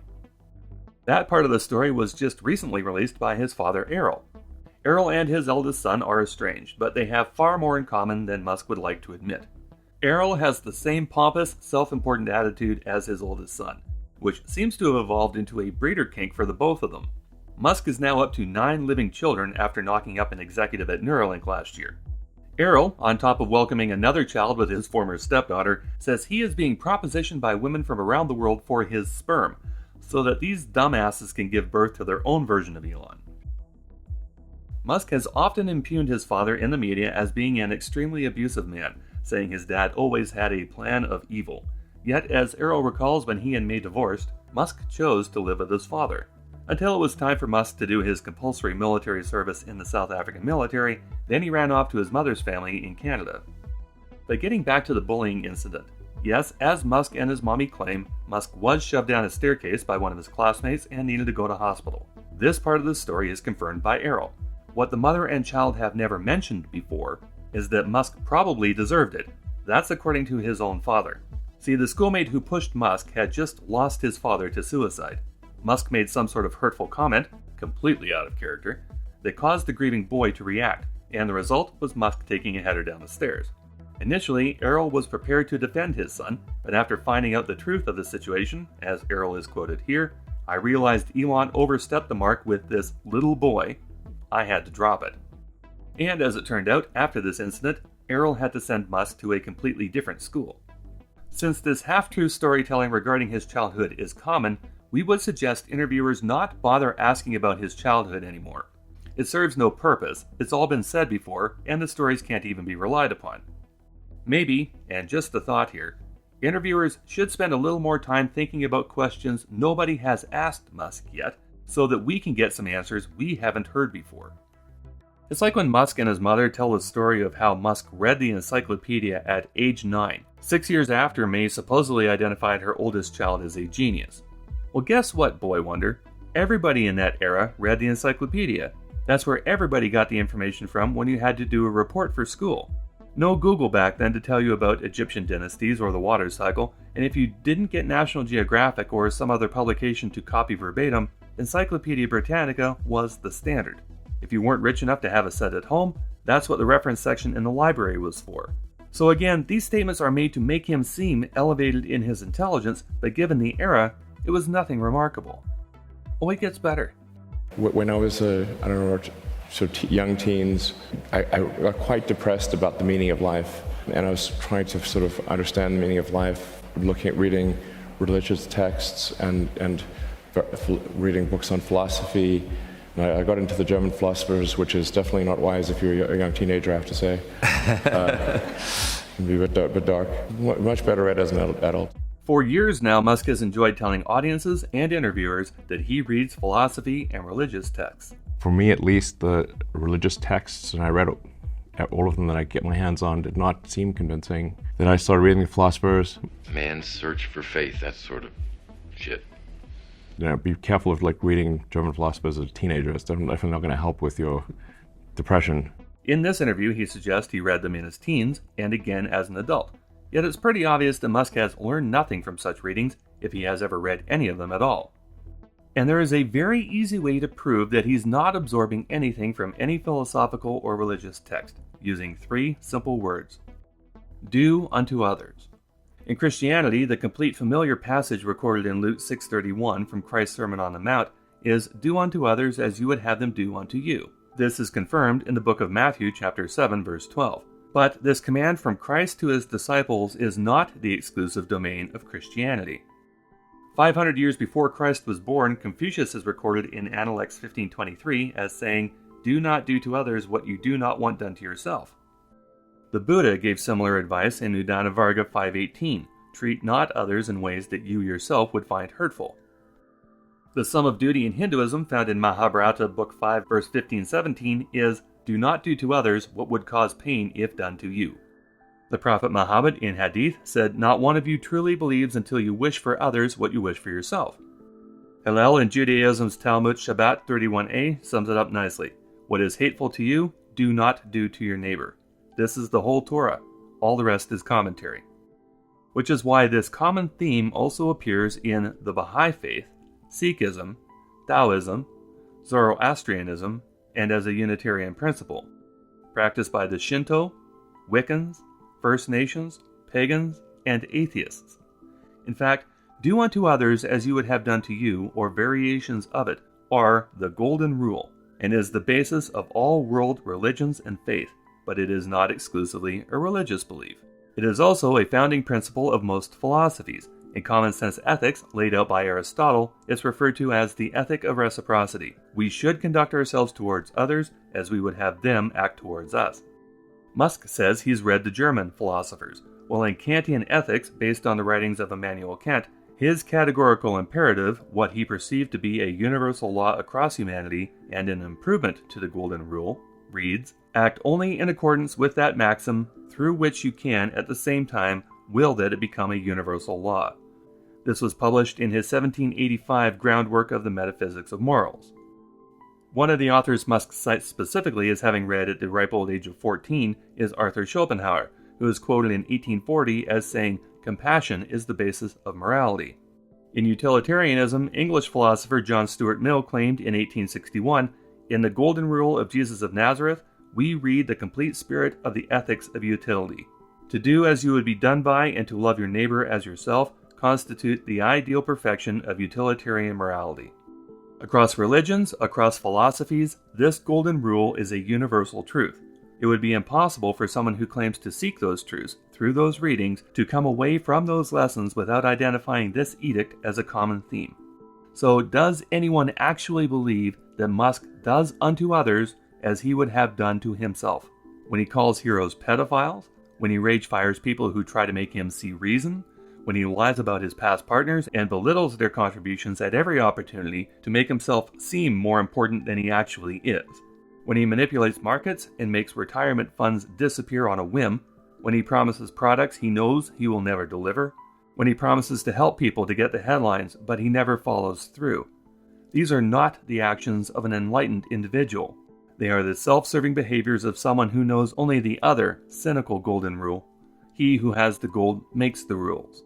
That part of the story was just recently released by his father Errol. Errol and his eldest son are estranged, but they have far more in common than Musk would like to admit. Errol has the same pompous, self-important attitude as his oldest son, which seems to have evolved into a breeder kink for the both of them. Musk is now up to 9 living children after knocking up an executive at Neuralink last year. Errol, on top of welcoming another child with his former stepdaughter, says he is being propositioned by women from around the world for his sperm, so that these dumbasses can give birth to their own version of Elon. Musk has often impugned his father in the media as being an extremely abusive man, saying his dad always had a plan of evil. Yet, as Errol recalls when he and May divorced, Musk chose to live with his father. Until it was time for Musk to do his compulsory military service in the South African military, then he ran off to his mother's family in Canada. But getting back to the bullying incident, yes, as Musk and his mommy claim, Musk was shoved down a staircase by one of his classmates and needed to go to hospital. This part of the story is confirmed by Errol. What the mother and child have never mentioned before is that Musk probably deserved it. That's according to his own father. See, the schoolmate who pushed Musk had just lost his father to suicide. Musk made some sort of hurtful comment, completely out of character, that caused the grieving boy to react, and the result was Musk taking a header down the stairs. Initially, Errol was prepared to defend his son, but after finding out the truth of the situation, as Errol is quoted here, "I realized Elon overstepped the mark with this little boy. I had to drop it." And as it turned out, after this incident, Errol had to send Musk to a completely different school. Since this half-true storytelling regarding his childhood is common, we would suggest interviewers not bother asking about his childhood anymore. It serves no purpose, it's all been said before, and the stories can't even be relied upon. Maybe, and just a thought here, interviewers should spend a little more time thinking about questions nobody has asked Musk yet, so that we can get some answers we haven't heard before. It's like when Musk and his mother tell the story of how Musk read the encyclopedia at age 9, 6 years after May supposedly identified her oldest child as a genius. Well, guess what, boy wonder? Everybody in that era read the encyclopedia. That's where everybody got the information from when you had to do a report for school. No Google back then to tell you about Egyptian dynasties or the water cycle, and if you didn't get National Geographic or some other publication to copy verbatim, Encyclopedia Britannica was the standard. If you weren't rich enough to have a set at home, that's what the reference section in the library was for. So again, these statements are made to make him seem elevated in his intelligence, but given the era, it was nothing remarkable. Oh, it gets better. When I was, young teens, I got quite depressed about the meaning of life. And I was trying to sort of understand the meaning of life, reading religious texts and reading books on philosophy. And I got into the German philosophers, which is definitely not wise if you're a young teenager, I have to say. It can be a bit dark. Much better read as an adult. For years now, Musk has enjoyed telling audiences and interviewers that he reads philosophy and religious texts. For me, at least, the religious texts, and I read all of them that I get my hands on, did not seem convincing. Then I started reading the philosophers. Man's search for faith, that sort of shit. Be careful of reading German philosophers as a teenager. It's definitely not going to help with your depression. In this interview, he suggests he read them in his teens and again as an adult. Yet it's pretty obvious that Musk has learned nothing from such readings, if he has ever read any of them at all. And there is a very easy way to prove that he's not absorbing anything from any philosophical or religious text, using 3 simple words. Do unto others. In Christianity, the complete familiar passage recorded in Luke 6:31 from Christ's Sermon on the Mount is, "Do unto others as you would have them do unto you." This is confirmed in the book of Matthew chapter 7 verse 12. But this command from Christ to his disciples is not the exclusive domain of Christianity. 500 years before Christ was born, Confucius is recorded in Analects 15:23 as saying, "Do not do to others what you do not want done to yourself." The Buddha gave similar advice in Udana Varga 5:18, "Treat not others in ways that you yourself would find hurtful." The sum of duty in Hinduism, found in Mahabharata Book 5, verse 15-17, is, "Do not do to others what would cause pain if done to you." The Prophet Muhammad in Hadith said, "Not one of you truly believes until you wish for others what you wish for yourself." Hillel in Judaism's Talmud Shabbat 31a sums it up nicely. "What is hateful to you, do not do to your neighbor." This is the whole Torah. All the rest is commentary. Which is why this common theme also appears in the Baha'i Faith, Sikhism, Taoism, Zoroastrianism, and as a Unitarian principle, practiced by the Shinto, Wiccans, First Nations, pagans, and atheists. In fact, do unto others as you would have done to you, or variations of it, are the golden rule, and is the basis of all world religions and faith. but it is not exclusively a religious belief. It is also a founding principle of most philosophies. In common sense ethics laid out by Aristotle, it's referred to as the ethic of reciprocity. We should conduct ourselves towards others as we would have them act towards us. Musk says he's read the German philosophers. While in Kantian ethics, based on the writings of Immanuel Kant, his categorical imperative, what he perceived to be a universal law across humanity and an improvement to the Golden Rule, reads, "Act only in accordance with that maxim, through which you can, at the same time, will that it become a universal law." This was published in his 1785 Groundwork of the Metaphysics of Morals. One of the authors Musk cites specifically as having read at the ripe old age of 14 is Arthur Schopenhauer, who is quoted in 1840 as saying, "Compassion is the basis of morality." In utilitarianism, English philosopher John Stuart Mill claimed in 1861, "In the Golden Rule of Jesus of Nazareth, we read the complete spirit of the ethics of utility. To do as you would be done by and to love your neighbor as yourself constitute the ideal perfection of utilitarian morality." Across religions, across philosophies, this golden rule is a universal truth. It would be impossible for someone who claims to seek those truths through those readings to come away from those lessons without identifying this edict as a common theme. So, does anyone actually believe that Musk does unto others as he would have done to himself? When he calls heroes pedophiles? When he rage fires people who try to make him see reason? When he lies about his past partners and belittles their contributions at every opportunity to make himself seem more important than he actually is? When he manipulates markets and makes retirement funds disappear on a whim? When he promises products he knows he will never deliver? When he promises to help people to get the headlines, but he never follows through? These are not the actions of an enlightened individual. They are the self-serving behaviors of someone who knows only the other, cynical golden rule. He who has the gold makes the rules.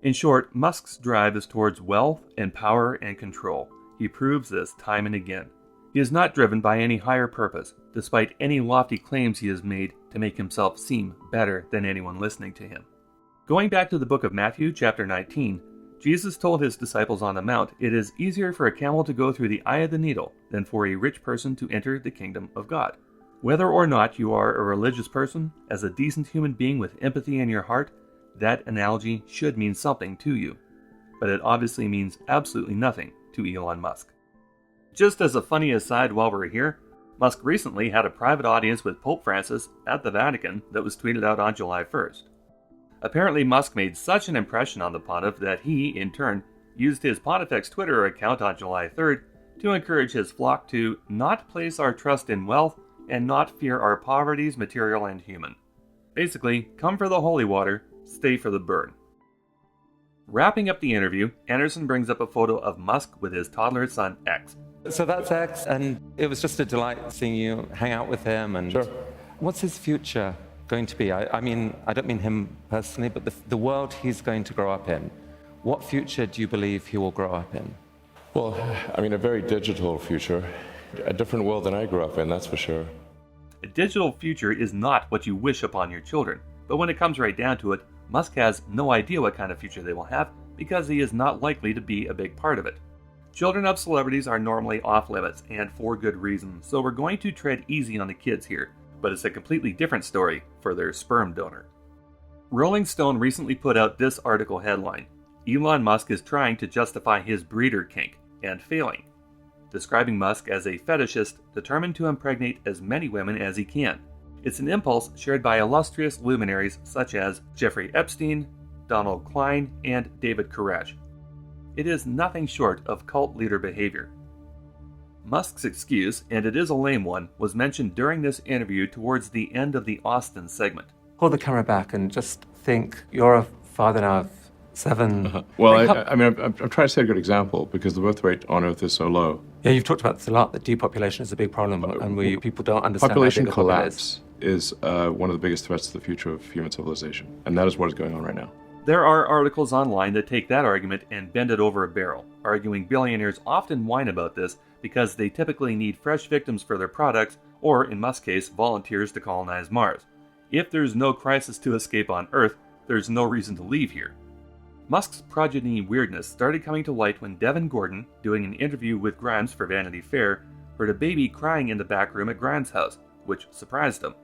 In short, Musk's drive is towards wealth and power and control. He proves this time and again. He is not driven by any higher purpose, despite any lofty claims he has made to make himself seem better than anyone listening to him. Going back to the book of Matthew, chapter 19, Jesus told his disciples on the Mount, "It is easier for a camel to go through the eye of the needle than for a rich person to enter the kingdom of God." Whether or not you are a religious person, as a decent human being with empathy in your heart, that analogy should mean something to you. But it obviously means absolutely nothing to Elon Musk. Just as a funny aside while we're here, Musk recently had a private audience with Pope Francis at the Vatican that was tweeted out on July 1st. Apparently Musk made such an impression on the pontiff that he, in turn, used his Pontifex Twitter account on July 3rd to encourage his flock to not place our trust in wealth and not fear our poverties, material and human. Basically, come for the holy water, stay for the burn. Wrapping up the interview, Anderson brings up a photo of Musk with his toddler son X. So that's X, and it was just a delight seeing you hang out with him. And Sure. What's his future going to be? I mean, I don't mean him personally, but the world he's going to grow up in. What future do you believe he will grow up in? Well, I mean, a very digital future. A different world than I grew up in, that's for sure. A digital future is not what you wish upon your children, but when it comes right down to it, Musk has no idea what kind of future they will have because he is not likely to be a big part of it. Children of celebrities are normally off limits, and for good reason, so we're going to tread easy on the kids here, but it's a completely different story for their sperm donor. Rolling Stone recently put out this article headline, "Elon Musk is trying to justify his breeder kink, and failing," describing Musk as a fetishist determined to impregnate as many women as he can. It's an impulse shared by illustrious luminaries such as Jeffrey Epstein, Donald Klein, and David Koresh. It is nothing short of cult leader behavior. Musk's excuse, and it is a lame one, was mentioned during this interview towards the end of the Austin segment. Pull the camera back and just think, you're a father now of 7. Well, I mean, I'm trying to set a good example because the birth rate on Earth is so low. Yeah, you've talked about this a lot, that depopulation is a big problem, and people don't understand Population how big a problem it collapse is one of the biggest threats to the future of human civilization, and that is what is going on right now. There are articles online that take that argument and bend it over a barrel, arguing billionaires often whine about this because they typically need fresh victims for their products, or in Musk's case, volunteers to colonize Mars. If there's no crisis to escape on Earth, there's no reason to leave here. Musk's progeny weirdness started coming to light when Devin Gordon, doing an interview with Grimes for Vanity Fair, heard a baby crying in the back room at Grimes' house, which surprised him.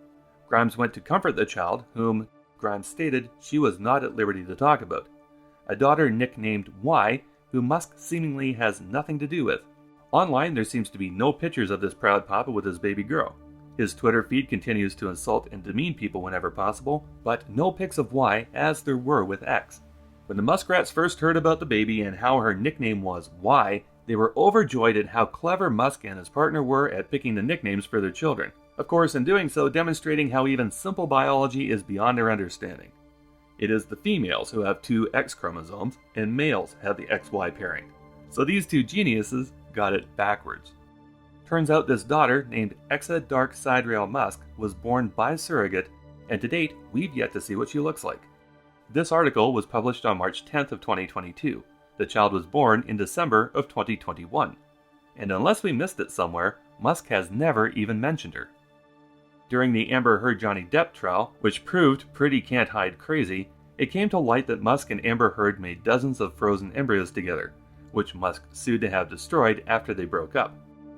Grimes went to comfort the child, whom Grimes stated she was not at liberty to talk about. A daughter nicknamed Y, who Musk seemingly has nothing to do with. Online, there seems to be no pictures of this proud papa with his baby girl. His Twitter feed continues to insult and demean people whenever possible, but no pics of Y as there were with X. When the Muskrats first heard about the baby and how her nickname was Y, they were overjoyed at how clever Musk and his partner were at picking the nicknames for their children. Of course, in doing so, demonstrating how even simple biology is beyond their understanding. It is the females who have 2 X chromosomes, and males have the XY pairing. So these two geniuses got it backwards. Turns out this daughter, named Exa Dark Sidereal Musk, was born by surrogate, and to date, we've yet to see what she looks like. This article was published on March 10th of 2022. The child was born in December of 2021. And unless we missed it somewhere, Musk has never even mentioned her. During the Amber Heard-Johnny Depp trial, which proved pretty can't hide crazy, it came to light that Musk and Amber Heard made dozens of frozen embryos together, which Musk sued to have destroyed after they broke up.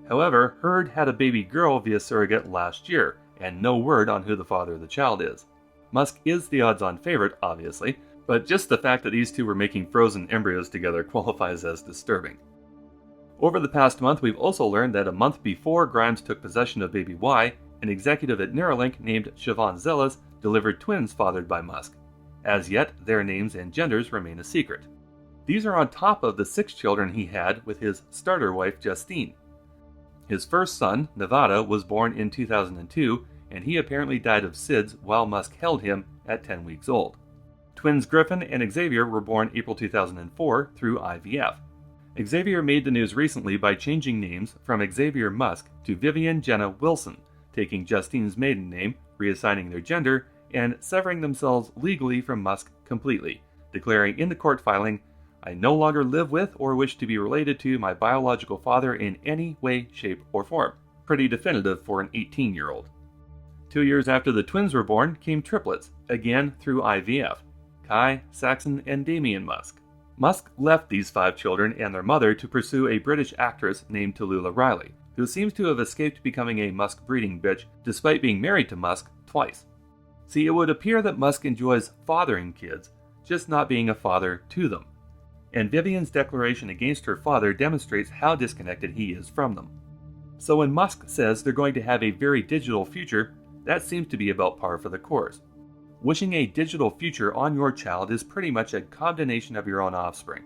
However, Heard had a baby girl via surrogate last year, and no word on who the father of the child is. Musk is the odds-on favorite, obviously, but just the fact that these two were making frozen embryos together qualifies as disturbing. Over the past month, we've also learned that a month before Grimes took possession of baby Y, an executive at Neuralink named Siobhan Zelas delivered twins fathered by Musk. As yet, their names and genders remain a secret. These are on top of the 6 children he had with his starter wife Justine. His first son, Nevada, was born in 2002, and he apparently died of SIDS while Musk held him at 10 weeks old. Twins Griffin and Xavier were born April 2004 through IVF. Xavier made the news recently by changing names from Xavier Musk to Vivian Jenna Wilson, taking Justine's maiden name, reassigning their gender, and severing themselves legally from Musk completely, declaring in the court filing, "I no longer live with or wish to be related to my biological father in any way, shape, or form." Pretty definitive for an 18-year-old. 2 years after the twins were born came triplets, again through IVF, Kai, Saxon, and Damien Musk. Musk left these 5 children and their mother to pursue a British actress named Tallulah Riley, who seems to have escaped becoming a Musk breeding bitch despite being married to Musk twice. See, it would appear that Musk enjoys fathering kids, just not being a father to them. And Vivian's declaration against her father demonstrates how disconnected he is from them. So when Musk says they're going to have a very digital future, that seems to be about par for the course. Wishing a digital future on your child is pretty much a condemnation of your own offspring.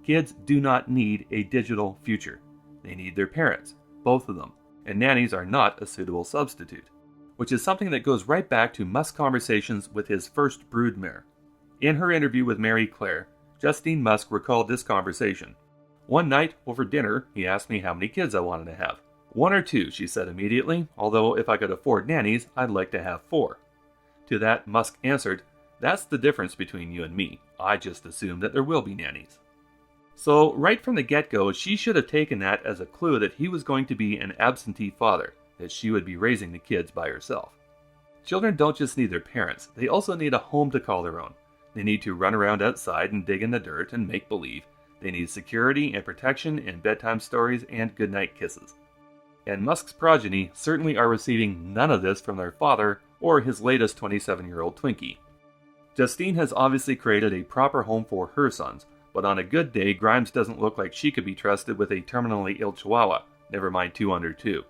Kids do not need a digital future. They need their parents, both of them, and nannies are not a suitable substitute. Which is something that goes right back to Musk's conversations with his first broodmare. In her interview with Mary Claire, Justine Musk recalled this conversation. "One night, over dinner, he asked me how many kids I wanted to have. 1 or 2, she said immediately, although if I could afford nannies, I'd like to have 4. To that, Musk answered, "That's the difference between you and me. I just assume that there will be nannies." So, right from the get-go, she should have taken that as a clue that he was going to be an absentee father, that she would be raising the kids by herself. Children don't just need their parents, they also need a home to call their own. They need to run around outside and dig in the dirt and make believe. They need security and protection and bedtime stories and goodnight kisses. And Musk's progeny certainly are receiving none of this from their father or his latest 27-year-old Twinkie. Justine has obviously created a proper home for her sons, but on a good day, Grimes doesn't look like she could be trusted with a terminally ill chihuahua, never mind 2 under 2.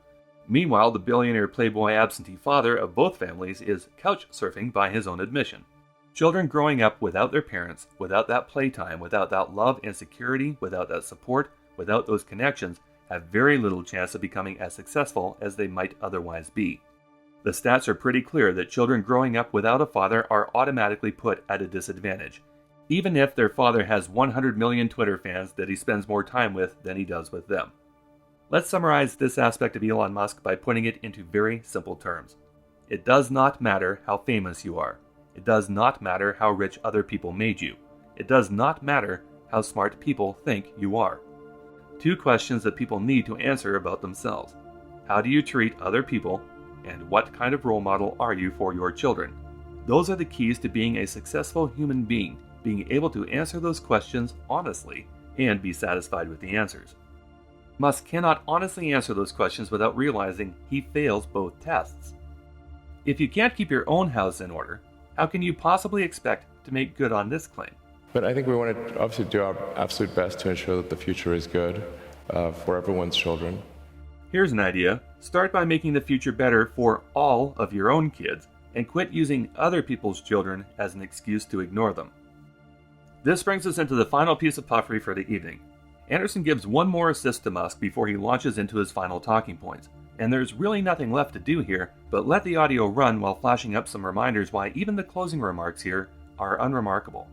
Meanwhile, the billionaire playboy absentee father of both families is couch surfing by his own admission. Children growing up without their parents, without that playtime, without that love and security, without that support, without those connections, have very little chance of becoming as successful as they might otherwise be. The stats are pretty clear that children growing up without a father are automatically put at a disadvantage, even if their father has 100 million Twitter fans that he spends more time with than he does with them. Let's summarize this aspect of Elon Musk by putting it into very simple terms. It does not matter how famous you are. It does not matter how rich other people made you. It does not matter how smart people think you are. 2 questions that people need to answer about themselves. How do you treat other people? And what kind of role model are you for your children? Those are the keys to being a successful human being, being able to answer those questions honestly and be satisfied with the answers. Musk cannot honestly answer those questions without realizing he fails both tests. If you can't keep your own house in order, how can you possibly expect to make good on this claim? But I think we want to obviously do our absolute best to ensure that the future is good for everyone's children. Here's an idea. Start by making the future better for all of your own kids and quit using other people's children as an excuse to ignore them. This brings us into the final piece of puffery for the evening. Anderson gives one more assist to Musk before he launches into his final talking points, and there's really nothing left to do here but let the audio run while flashing up some reminders why even the closing remarks here are unremarkable.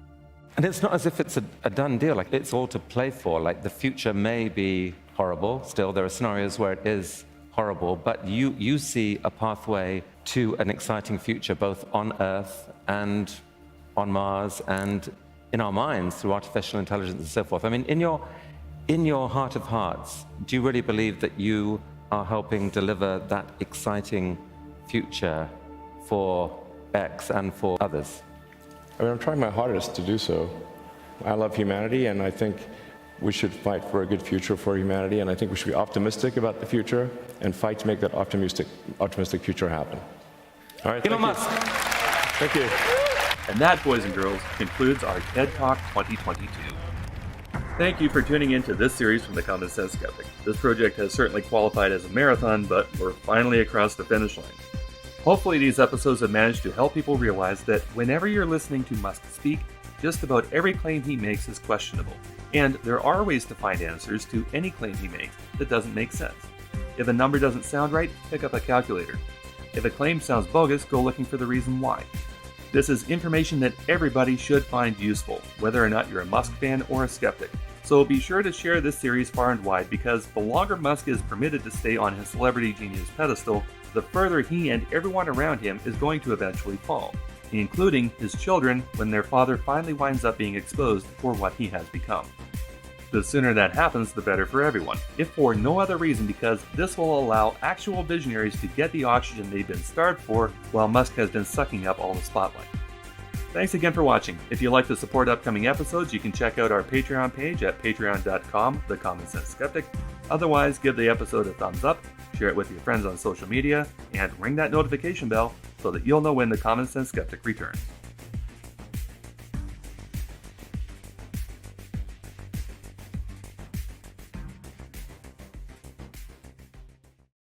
And it's not as if it's a done deal, like it's all to play for. Like the future may be horrible, still there are scenarios where it is horrible, but you see a pathway to an exciting future, both on Earth and on Mars and in our minds through artificial intelligence and so forth. I mean, in your heart of hearts, do you really believe that you are helping deliver that exciting future for X and for others? I mean, I'm trying my hardest to do so. I love humanity, and I think we should fight for a good future for humanity, and I think we should be optimistic about the future and fight to make that optimistic future happen. All right, Elon Musk. Thank you. And that, boys and girls, concludes our TED Talk 2022. Thank you for tuning in to this series from the Common Sense Skeptic. This project has certainly qualified as a marathon, but we're finally across the finish line. Hopefully these episodes have managed to help people realize that whenever you're listening to Musk speak, just about every claim he makes is questionable, and there are ways to find answers to any claim he makes that doesn't make sense. If a number doesn't sound right, pick up a calculator. If a claim sounds bogus, go looking for the reason why. This is information that everybody should find useful, whether or not you're a Musk fan or a skeptic. So be sure to share this series far and wide, because the longer Musk is permitted to stay on his celebrity genius pedestal, the further he and everyone around him is going to eventually fall, including his children when their father finally winds up being exposed for what he has become. The sooner that happens, the better for everyone, if for no other reason because this will allow actual visionaries to get the oxygen they've been starved for while Musk has been sucking up all the spotlight. Thanks again for watching. If you'd like to support upcoming episodes, you can check out our Patreon page at patreon.com/thecommonsense-skeptic. Otherwise, give the episode a thumbs up, share it with your friends on social media, and ring that notification bell so that you'll know when the Common Sense Skeptic returns.